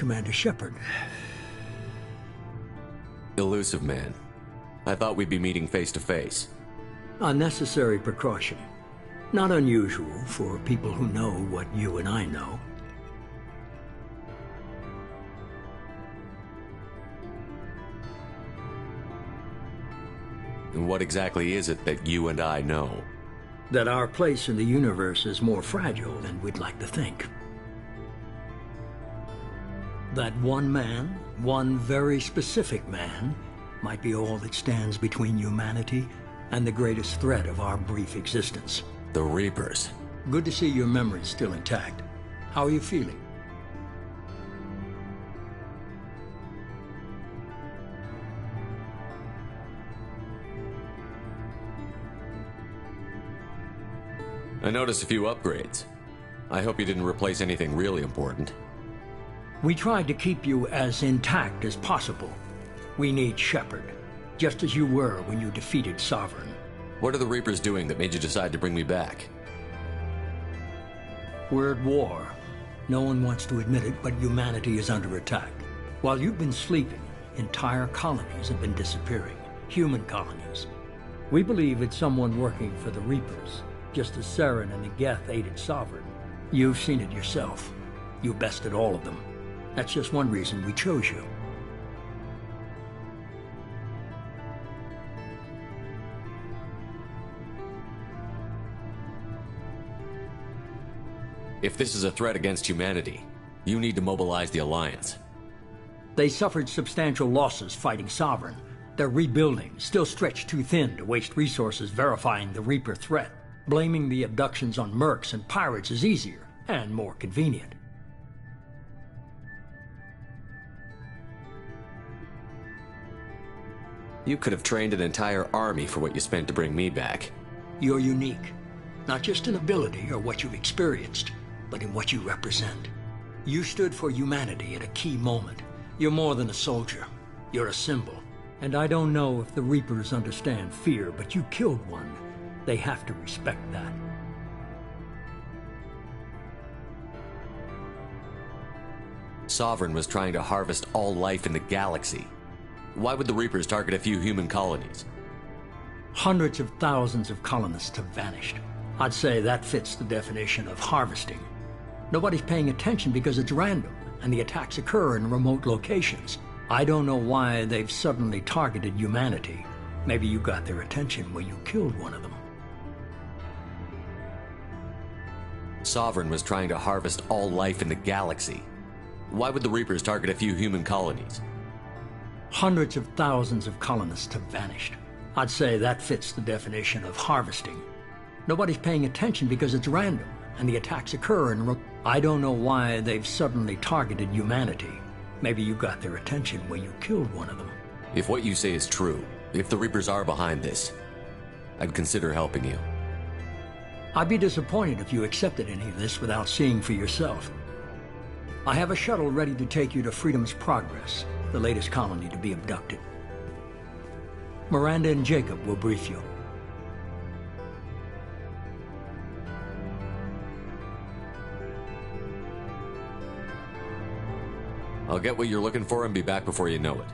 Commander Shepard. Illusive Man. I thought we'd be meeting face to face. Unnecessary precaution. Not unusual for people who know what you and I know. And what exactly is it that you and I know? That our place in the universe is more fragile than we'd like to think. That one man, one very specific man, might be all that stands between humanity and the greatest threat of our brief existence. The Reapers. Good to see your memory's still intact. How are you feeling? I noticed a few upgrades. I hope you didn't replace anything really important. We tried to keep you as intact as possible. We need Shepard, just as you were when you defeated Sovereign. What are the Reapers doing that made you decide to bring me back? We're at war. No one wants to admit it, but humanity is under attack. While you've been sleeping, entire colonies have been disappearing. Human colonies. We believe it's someone working for the Reapers, just as Saren and Geth aided Sovereign. You've seen it yourself. You bested all of them. That's just one reason we chose you. If this is a threat against humanity, you need to mobilize the Alliance. They suffered substantial losses fighting Sovereign. They're rebuilding, still stretched too thin to waste resources verifying the Reaper threat. Blaming the abductions on mercs and pirates is easier and more convenient. You could have trained an entire army for what you spent to bring me back. You're unique, not just in ability or what you've experienced, but in what you represent. You stood for humanity at a key moment. You're more than a soldier. You're a symbol. And I don't know if the Reapers understand fear, but you killed one. They have to respect that. Sovereign was trying to harvest all life in the galaxy. Why would the Reapers target a few human colonies? Hundreds of thousands of colonists have vanished. I'd say that fits the definition of harvesting. Nobody's paying attention because it's random, and the attacks occur in remote locations. I don't know why they've suddenly targeted humanity. Maybe you got their attention when you killed one of them. Sovereign was trying to harvest all life in the galaxy. Why would the Reapers target a few human colonies? Hundreds of thousands of colonists have vanished. I'd say that fits the definition of harvesting. Nobody's paying attention because it's random, and the attacks occur in I don't know why they've suddenly targeted humanity. Maybe you got their attention when you killed one of them. If what you say is true, if the Reapers are behind this, I'd consider helping you. I'd be disappointed if you accepted any of this without seeing for yourself. I have a shuttle ready to take you to Freedom's Progress, the latest colony to be abducted. Miranda and Jacob will brief you. I'll get what you're looking for and be back before you know it.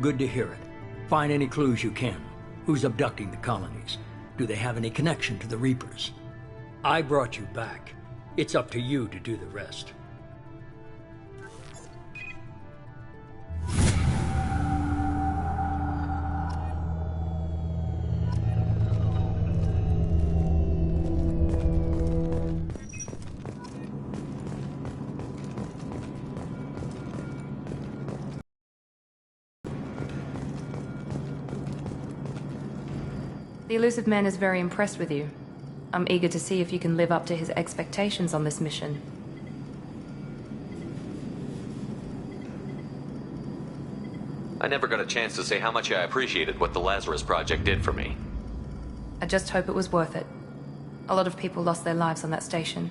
Good to hear it. Find any clues you can. Who's abducting the colonies? Do they have any connection to the Reapers? I brought you back. It's up to you to do the rest. The Illusive Man is very impressed with you. I'm eager to see if you can live up to his expectations on this mission. I never got a chance to say how much I appreciated what the Lazarus Project did for me. I just hope it was worth it. A lot of people lost their lives on that station.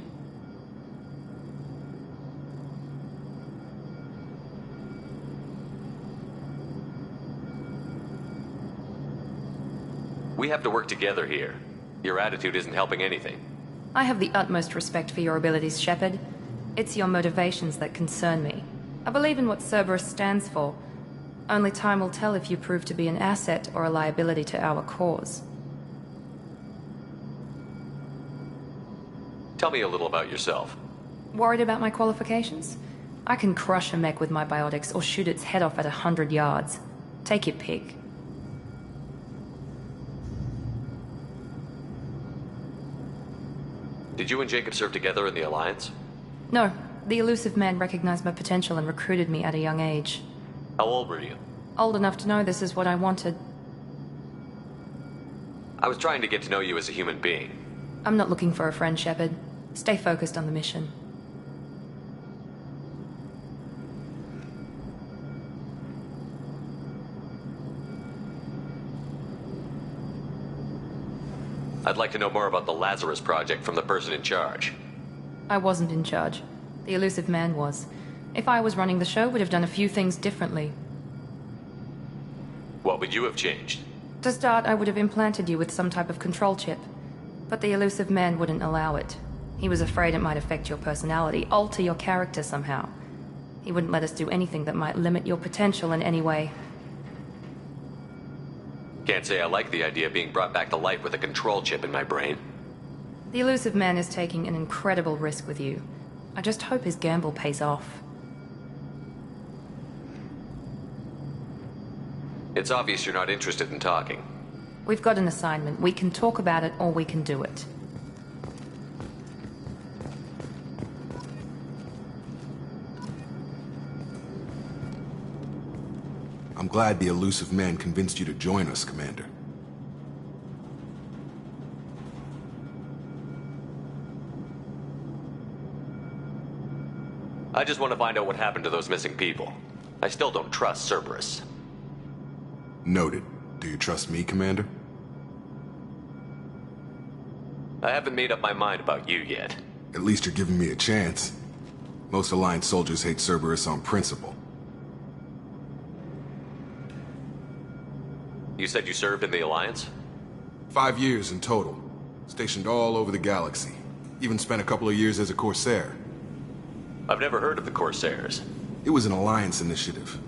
We have to work together here. Your attitude isn't helping anything. I have the utmost respect for your abilities, Shepard. It's your motivations that concern me. I believe in what Cerberus stands for. Only time will tell if you prove to be an asset or a liability to our cause. Tell me a little about yourself. Worried about my qualifications? I can crush a mech with my biotics or shoot its head off at 100 yards. Take your pick. Did you and Jacob serve together in the Alliance? No, the Elusive Man recognized my potential and recruited me at a young age. How old were you? Old enough to know this is what I wanted. I was trying to get to know you as a human being. I'm not looking for a friend, Shepard. Stay focused on the mission. I'd like to know more about the Lazarus Project from the person in charge. I wasn't in charge. The Elusive Man was. If I was running the show, would have done a few things differently. What would you have changed? To start, I would have implanted you with some type of control chip. But the Elusive Man wouldn't allow it. He was afraid it might affect your personality, alter your character somehow. He wouldn't let us do anything that might limit your potential in any way. Can't say I like the idea of being brought back to life with a control chip in my brain. The Elusive Man is taking an incredible risk with you. I just hope his gamble pays off. It's obvious you're not interested in talking. We've got an assignment. We can talk about it or we can do it. I'm glad the Elusive Man convinced you to join us, Commander. I just want to find out what happened to those missing people. I still don't trust Cerberus. Noted. Do you trust me, Commander? I haven't made up my mind about you yet. At least you're giving me a chance. Most Alliance soldiers hate Cerberus on principle. You said you served in the Alliance? 5 years in total. Stationed all over the galaxy. Even spent a couple of years as a Corsair. I've never heard of the Corsairs. It was an Alliance initiative.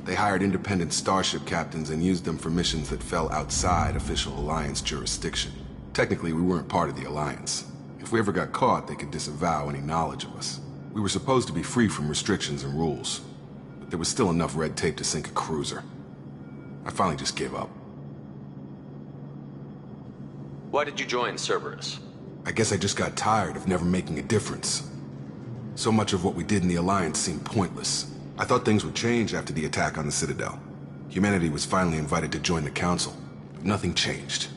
They hired independent starship captains and used them for missions that fell outside official Alliance jurisdiction. Technically, we weren't part of the Alliance. If we ever got caught, they could disavow any knowledge of us. We were supposed to be free from restrictions and rules, but there was still enough red tape to sink a cruiser. I finally just gave up. Why did you join Cerberus? I guess I just got tired of never making a difference. So much of what we did in the Alliance seemed pointless. I thought things would change after the attack on the Citadel. Humanity was finally invited to join the Council, but nothing changed.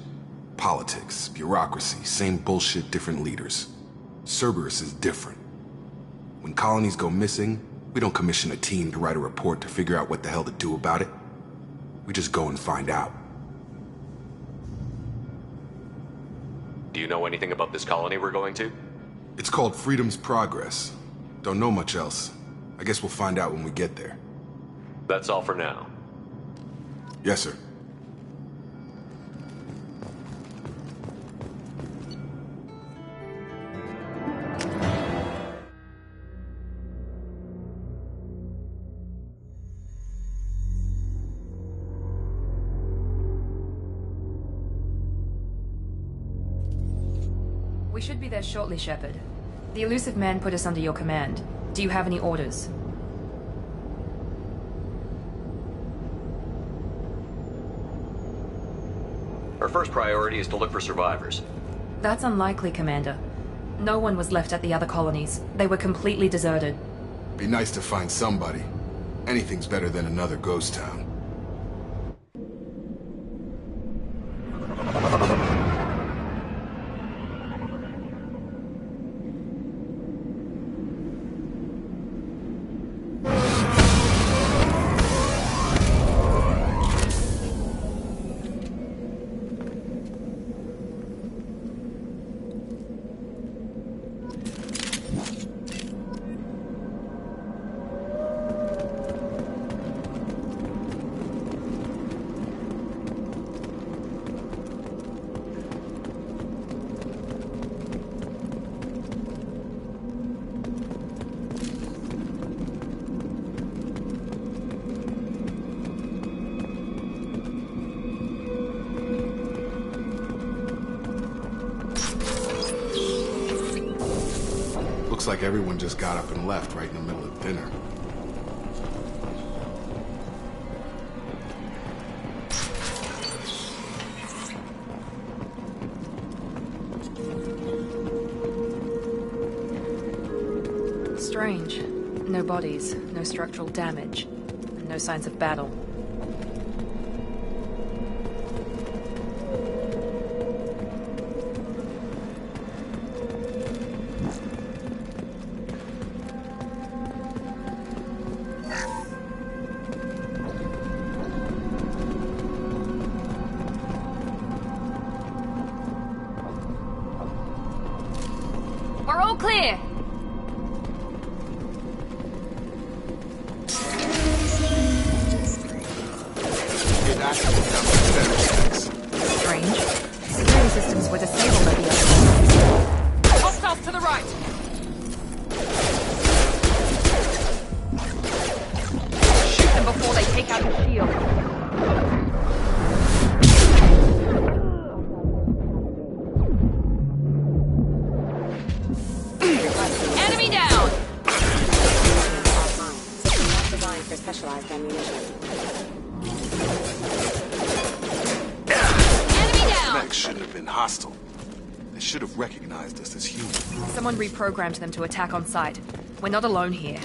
Politics, bureaucracy, same bullshit, different leaders. Cerberus is different. When colonies go missing, we don't commission a team to write a report to figure out what the hell to do about it. We just go and find out. Do you know anything about this colony we're going to? It's called Freedom's Progress. Don't know much else. I guess we'll find out when we get there. That's all for now. Yes, sir. We should be there shortly, Shepard. The Elusive Man put us under your command. Do you have any orders? Our first priority is to look for survivors. That's unlikely, Commander. No one was left at the other colonies. They were completely deserted. Be nice to find somebody. Anything's better than another ghost town. Looks like everyone just got up and left right in the middle of dinner. Strange. No bodies, no structural damage, and no signs of battle. We're all clear. Strange. Security systems were disabled at the other. Hostiles to the right. Shoot them before they take out the shield. Enemy down. System not designed for specialized ammunition. Mechs shouldn't have been hostile. They should have recognized us as human. Someone reprogrammed them to attack on sight. We're not alone here.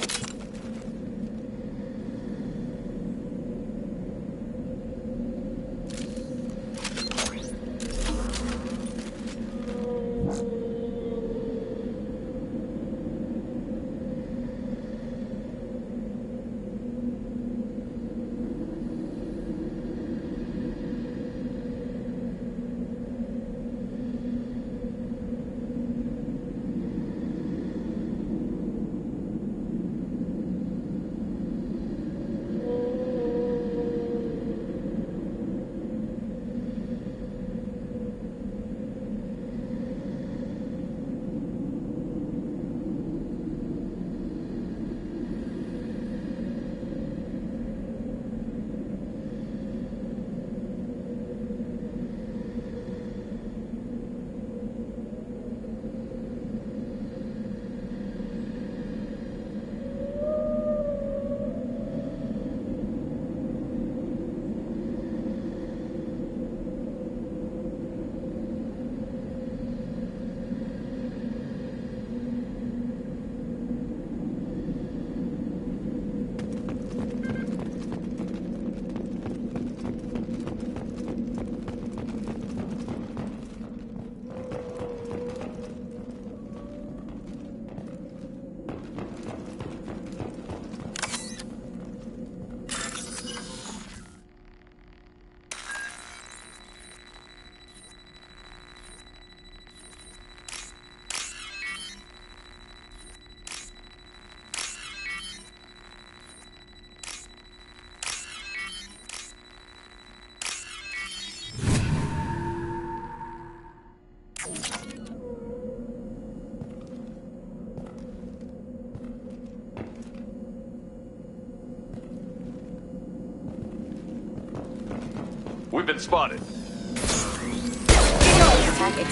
We've been spotted.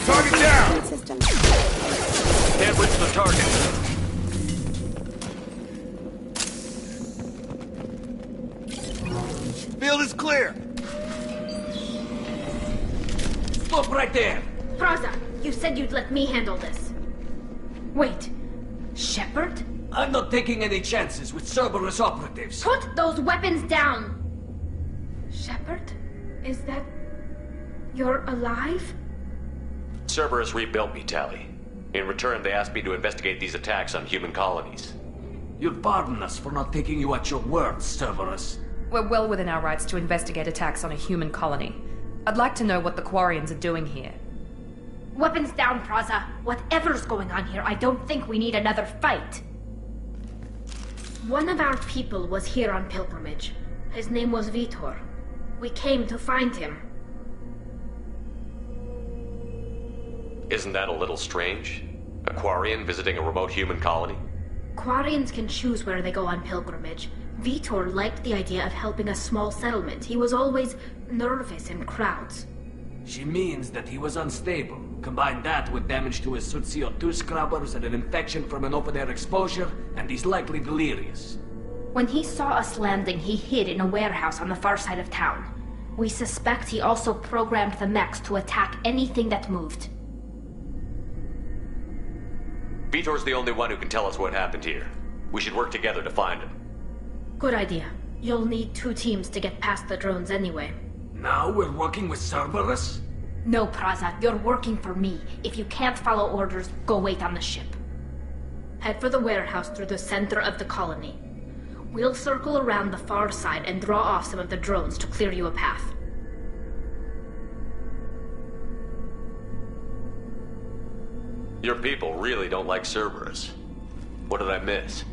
Target down! System. Can't reach the target. Field is clear. Stop right there. Praza, you said you'd let me handle this. Wait, Shepard? I'm not taking any chances with Cerberus operatives. Put those weapons down! Shepard? Is that... you're alive? Cerberus rebuilt me, Tali. In return, they asked me to investigate these attacks on human colonies. You'll pardon us for not taking you at your word, Cerberus. We're well within our rights to investigate attacks on a human colony. I'd like to know what the Quarians are doing here. Weapons down, Praza. Whatever's going on here, I don't think we need another fight. One of our people was here on pilgrimage. His name was Vitor. We came to find him. Isn't that a little strange? A Quarian visiting a remote human colony? Quarians can choose where they go on pilgrimage. Vitor liked the idea of helping a small settlement. He was always nervous in crowds. She means that he was unstable. Combine that with damage to his suit's CO2 scrubbers and an infection from an open-air exposure, and he's likely delirious. When he saw us landing, he hid in a warehouse on the far side of town. We suspect he also programmed the mechs to attack anything that moved. Vitor's the only one who can tell us what happened here. We should work together to find him. Good idea. You'll need 2 teams to get past the drones anyway. Now we're working with Cerberus? No, Praza, you're working for me. If you can't follow orders, go wait on the ship. Head for the warehouse through the center of the colony. We'll circle around the far side and draw off some of the drones to clear you a path. Your people really don't like Cerberus. What did I miss?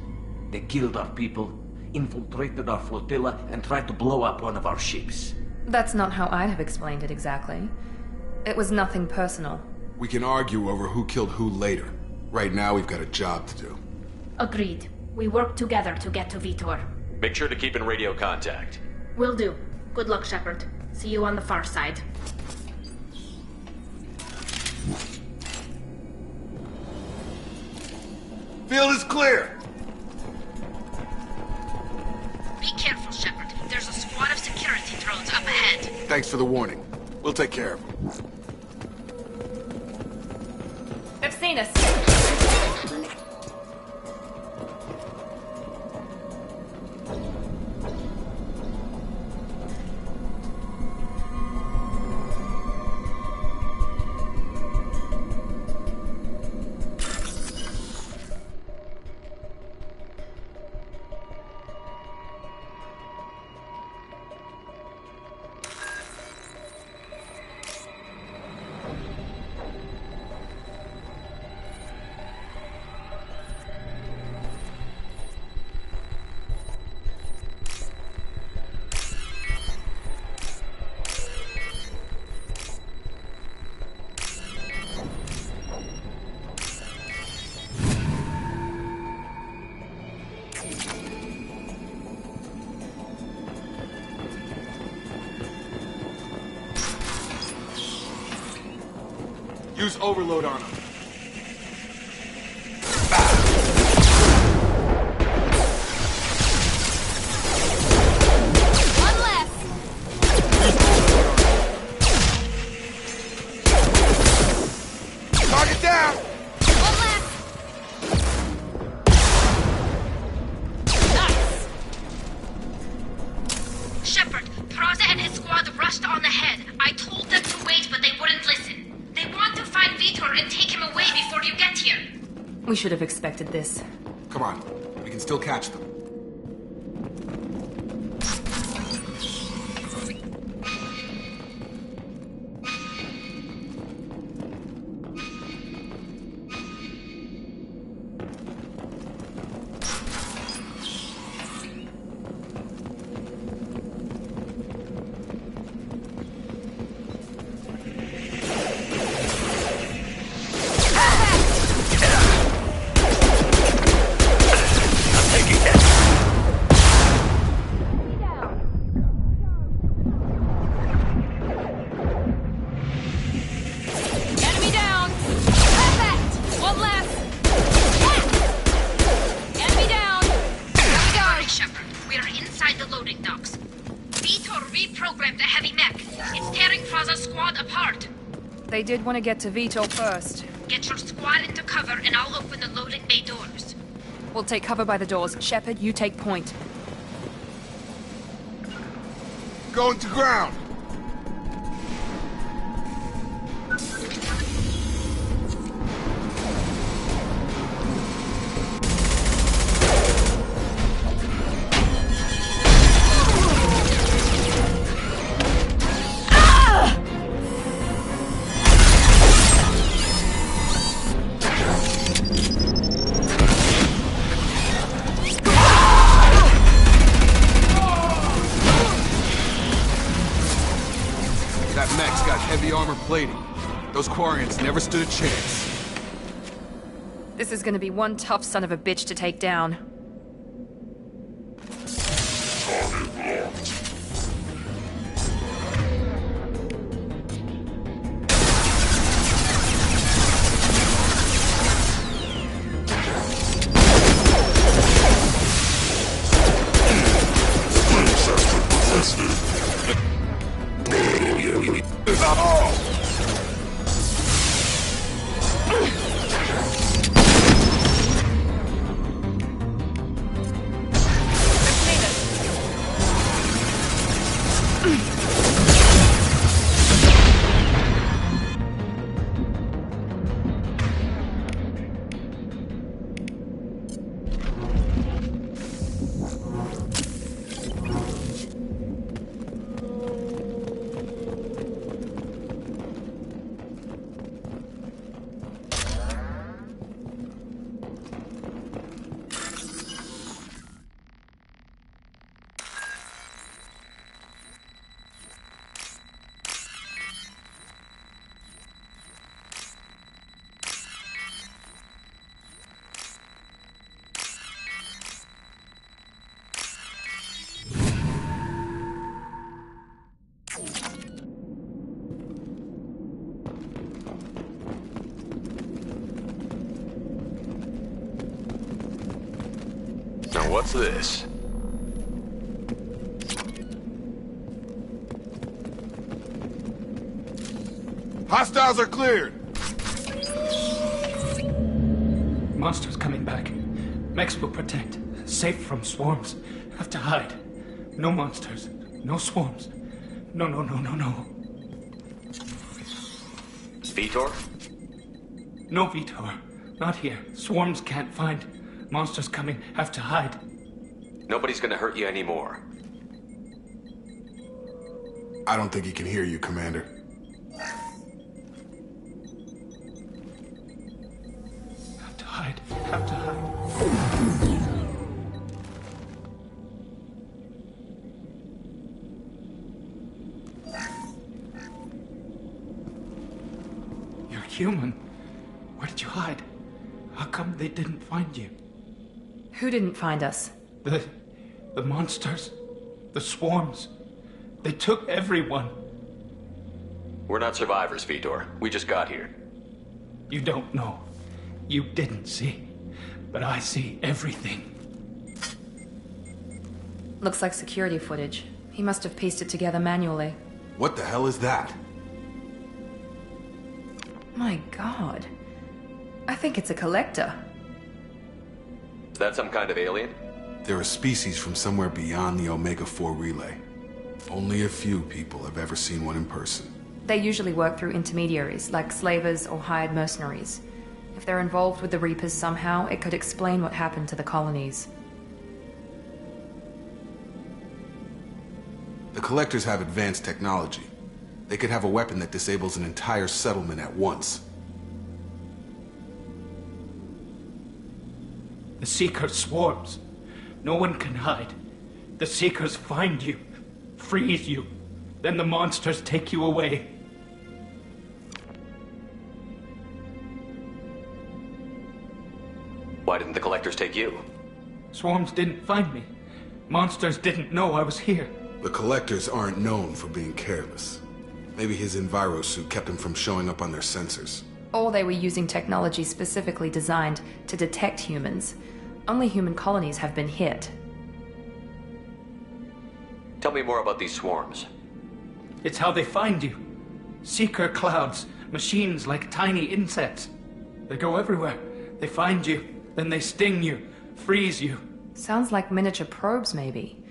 They killed our people, infiltrated our flotilla, and tried to blow up one of our ships. That's not how I'd have explained it exactly. It was nothing personal. We can argue over who killed who later. Right now, we've got a job to do. Agreed. We work together to get to Vitor. Make sure to keep in radio contact. Will do. Good luck, Shepard. See you on the far side. Field is clear! Be careful, Shepard. There's a squad of security drones up ahead. Thanks for the warning. We'll take care of them. They've seen us. Use overload on them. One left. Target down! One left. Nice. Shepard, Praza and his squad rushed on ahead. I told them to wait, but they wouldn't listen. They want to find Vitor and take him away before you get here. We should have expected this. Come on. We can still catch them. Enemy down. Perfect. One left. Yeah. Enemy down. Sorry, Shepard. We're inside the loading docks. Vitor reprogrammed the heavy mech. It's tearing Praza's squad apart. They did want to get to Vitor first. Get your squad into cover and I'll open the loading bay doors. We'll take cover by the doors. Shepard, you take point. Going to ground! That mech's got heavy armor plating. Those Quarians never stood a chance. This is gonna be one tough son of a bitch to take down. Now what's this? Hostiles are cleared! Monsters coming back. Mechs will protect. Safe from swarms. Have to hide. No monsters. No swarms. No. Vitor? No Vitor. Not here. Swarms can't find. Monsters coming. Have to hide. Nobody's gonna hurt you anymore. I don't think he can hear you, Commander. Have to hide. Have to hide. You're human. Where did you hide? How come they didn't find you? Who didn't find us? The monsters. The swarms. They took everyone. We're not survivors, Vitor. We just got here. You don't know. You didn't see. But I see everything. Looks like security footage. He must have pieced it together manually. What the hell is that? My God. I think it's a collector. Is that some kind of alien? They're a species from somewhere beyond the Omega-4 relay. Only a few people have ever seen one in person. They usually work through intermediaries, like slavers or hired mercenaries. If they're involved with the Reapers somehow, it could explain what happened to the colonies. The Collectors have advanced technology. They could have a weapon that disables an entire settlement at once. The Seeker swarms. No one can hide. The Seekers find you, freeze you, then the monsters take you away. Why didn't the Collectors take you? Swarms didn't find me. Monsters didn't know I was here. The Collectors aren't known for being careless. Maybe his Enviro suit kept him from showing up on their sensors. Or they were using technology specifically designed to detect humans. Only human colonies have been hit. Tell me more about these swarms. It's how they find you. Seeker clouds, machines like tiny insects. They go everywhere. They find you, then they sting you, freeze you. Sounds like miniature probes, maybe.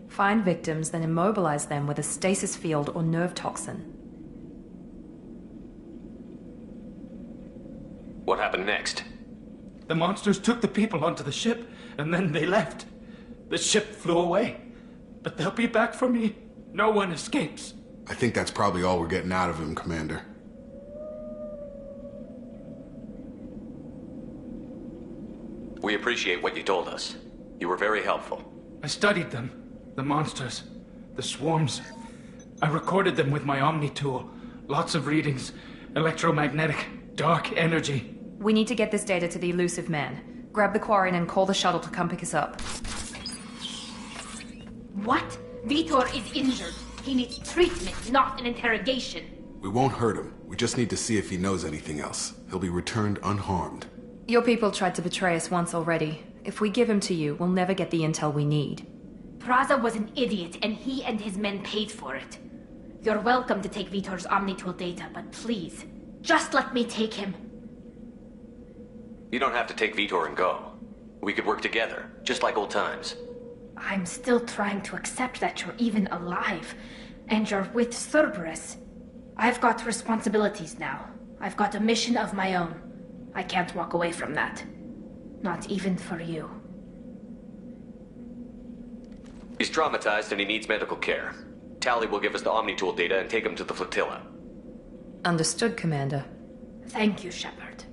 Find victims, then immobilize them with a stasis field or nerve toxin. What happened next? The monsters took the people onto the ship, and then they left. The ship flew away. But they'll be back for me. No one escapes. I think that's probably all we're getting out of him, Commander. We appreciate what you told us. You were very helpful. I studied them. The monsters. The swarms. I recorded them with my Omni tool. Lots of readings. Electromagnetic. Dark energy. We need to get this data to the Elusive Man. Grab the Quarian and call the shuttle to come pick us up. What? Vitor is injured. He needs treatment, not an interrogation. We won't hurt him. We just need to see if he knows anything else. He'll be returned unharmed. Your people tried to betray us once already. If we give him to you, we'll never get the intel we need. Praza was an idiot, and he and his men paid for it. You're welcome to take Vitor's Omnitool data, but please, just let me take him. You don't have to take Vitor and go. We could work together, just like old times. I'm still trying to accept that you're even alive, and you're with Cerberus. I've got responsibilities now. I've got a mission of my own. I can't walk away from that. Not even for you. He's traumatized and he needs medical care. Tali will give us the Omnitool data and take him to the flotilla. Understood, Commander. Thank you, Shepard.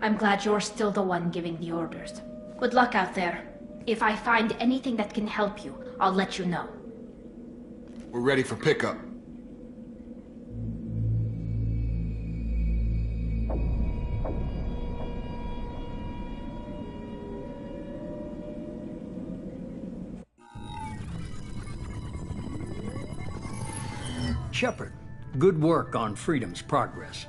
I'm glad you're still the one giving the orders. Good luck out there. If I find anything that can help you, I'll let you know. We're ready for pickup. Shepard, good work on Freedom's progress.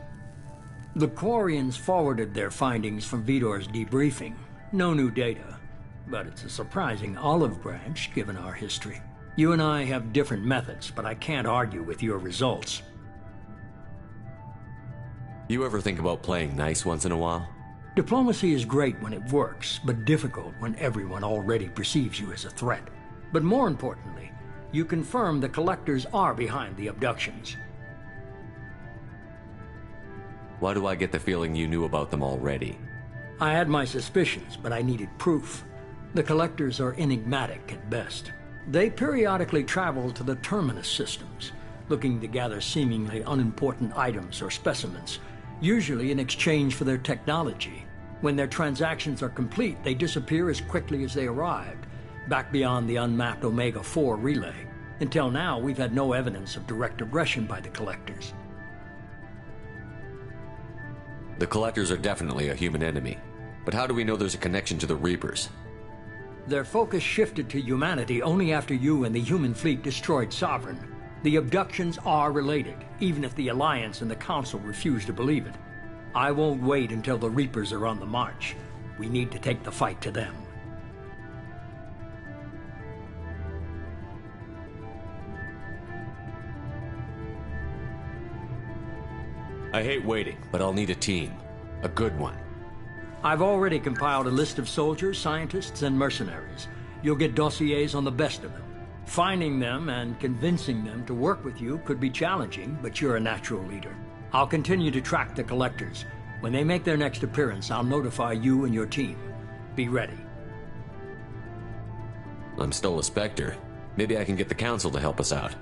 The Quarians forwarded their findings from Vitor's debriefing. No new data, but it's a surprising olive branch given our history. You and I have different methods, but I can't argue with your results. You ever think about playing nice once in a while? Diplomacy is great when it works, but difficult when everyone already perceives you as a threat. But more importantly, you confirm the Collectors are behind the abductions. Why do I get the feeling you knew about them already? I had my suspicions, but I needed proof. The Collectors are enigmatic at best. They periodically travel to the Terminus systems, looking to gather seemingly unimportant items or specimens, usually in exchange for their technology. When their transactions are complete, they disappear as quickly as they arrived, back beyond the unmapped Omega-4 relay. Until now, we've had no evidence of direct aggression by the Collectors. The Collectors are definitely a human enemy. But how do we know there's a connection to the Reapers? Their focus shifted to humanity only after you and the human fleet destroyed Sovereign. The abductions are related, even if the Alliance and the Council refuse to believe it. I won't wait until the Reapers are on the march. We need to take the fight to them. I hate waiting, but I'll need a team. A good one. I've already compiled a list of soldiers, scientists, and mercenaries. You'll get dossiers on the best of them. Finding them and convincing them to work with you could be challenging, but you're a natural leader. I'll continue to track the Collectors. When they make their next appearance, I'll notify you and your team. Be ready. I'm still a Spectre. Maybe I can get the Council to help us out.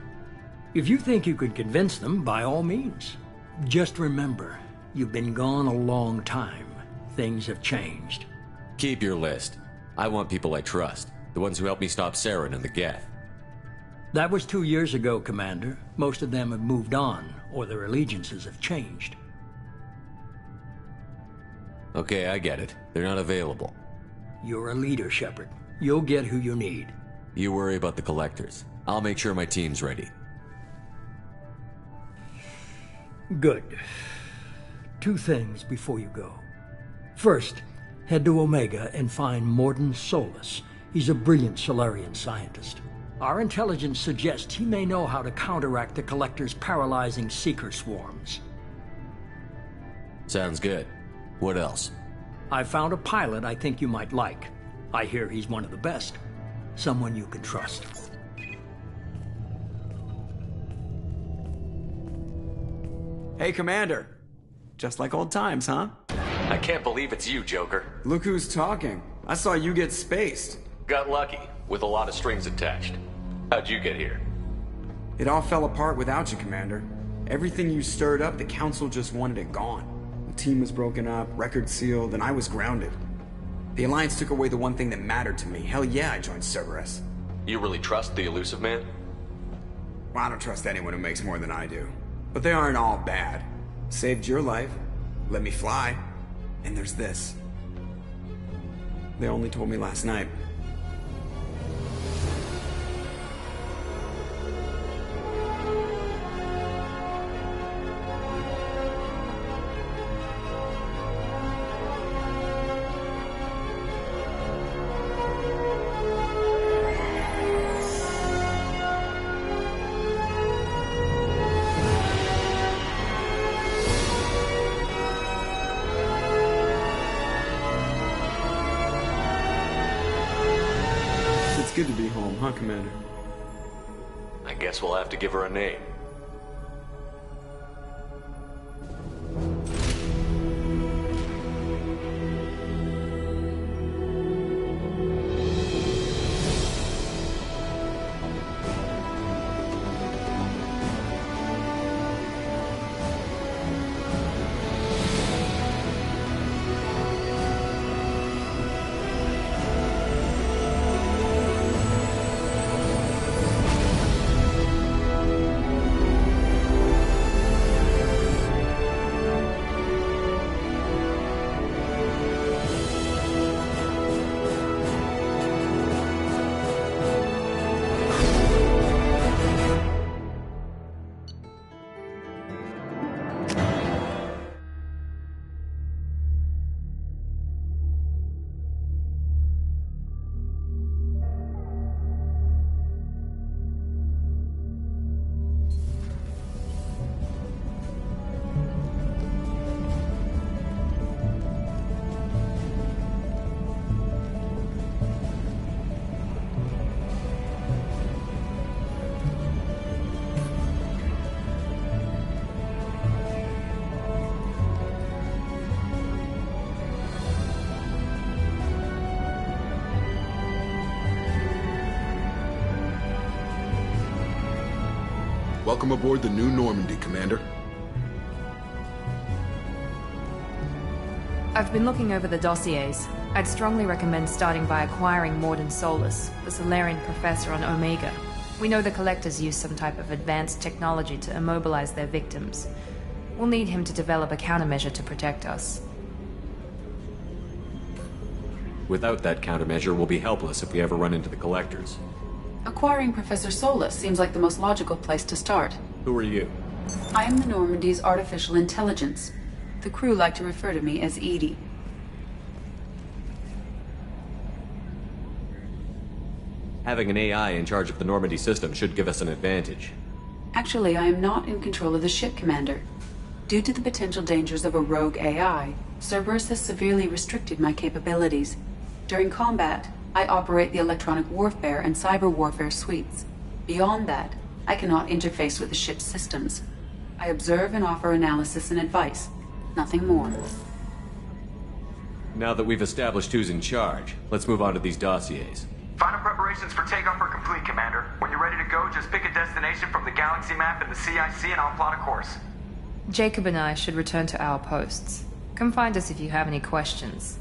If you think you could convince them, by all means. Just remember, you've been gone a long time. Things have changed. Keep your list. I want people I trust. The ones who helped me stop Saren and the Geth. That was 2 years ago, Commander. Most of them have moved on, or their allegiances have changed. Okay, I get it. They're not available. You're a leader, Shepard. You'll get who you need. You worry about the Collectors. I'll make sure my team's ready. Good. 2 things before you go. First, head to Omega and find Mordin Solus. He's a brilliant Solarian scientist. Our intelligence suggests he may know how to counteract the Collector's paralyzing Seeker swarms. Sounds good. What else? I found a pilot I think you might like. I hear he's one of the best. Someone you can trust. Hey, Commander. Just like old times, huh? I can't believe it's you, Joker. Look who's talking. I saw you get spaced. Got lucky, with a lot of strings attached. How'd you get here? It all fell apart without you, Commander. Everything you stirred up, the Council just wanted it gone. The team was broken up, record sealed, and I was grounded. The Alliance took away the one thing that mattered to me. Hell yeah, I joined Cerberus. You really trust the Illusive Man? Well, I don't trust anyone who makes more than I do. But they aren't all bad. Saved your life, let me fly, and there's this. They only told me last night. huh, Commander? I guess we'll have to give her a name. Welcome aboard the New Normandy, Commander. I've been looking over the dossiers. I'd strongly recommend starting by acquiring Mordin Solus, the Solarian professor on Omega. We know the Collectors use some type of advanced technology to immobilize their victims. We'll need him to develop a countermeasure to protect us. Without that countermeasure, we'll be helpless if we ever run into the Collectors. Acquiring Professor Solus seems like the most logical place to start. Who are you? I am the Normandy's artificial intelligence. The crew like to refer to me as EDI. Having an AI in charge of the Normandy system should give us an advantage. Actually, I am not in control of the ship, Commander. Due to the potential dangers of a rogue AI, Cerberus has severely restricted my capabilities. During combat, I operate the electronic warfare and cyber warfare suites. Beyond that, I cannot interface with the ship's systems. I observe and offer analysis and advice. Nothing more. Now that we've established who's in charge, let's move on to these dossiers. Final preparations for takeoff are complete, Commander. When you're ready to go, just pick a destination from the galaxy map in the CIC and I'll plot a course. Jacob and I should return to our posts. Come find us if you have any questions.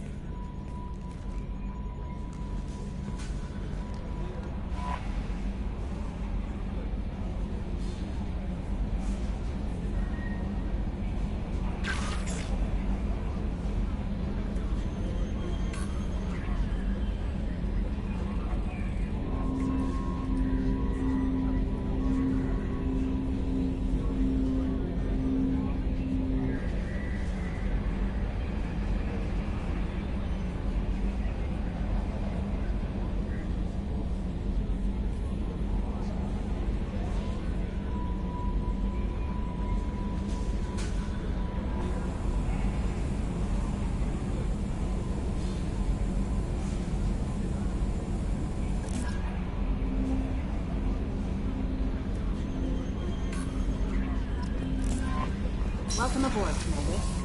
Welcome aboard, Commander.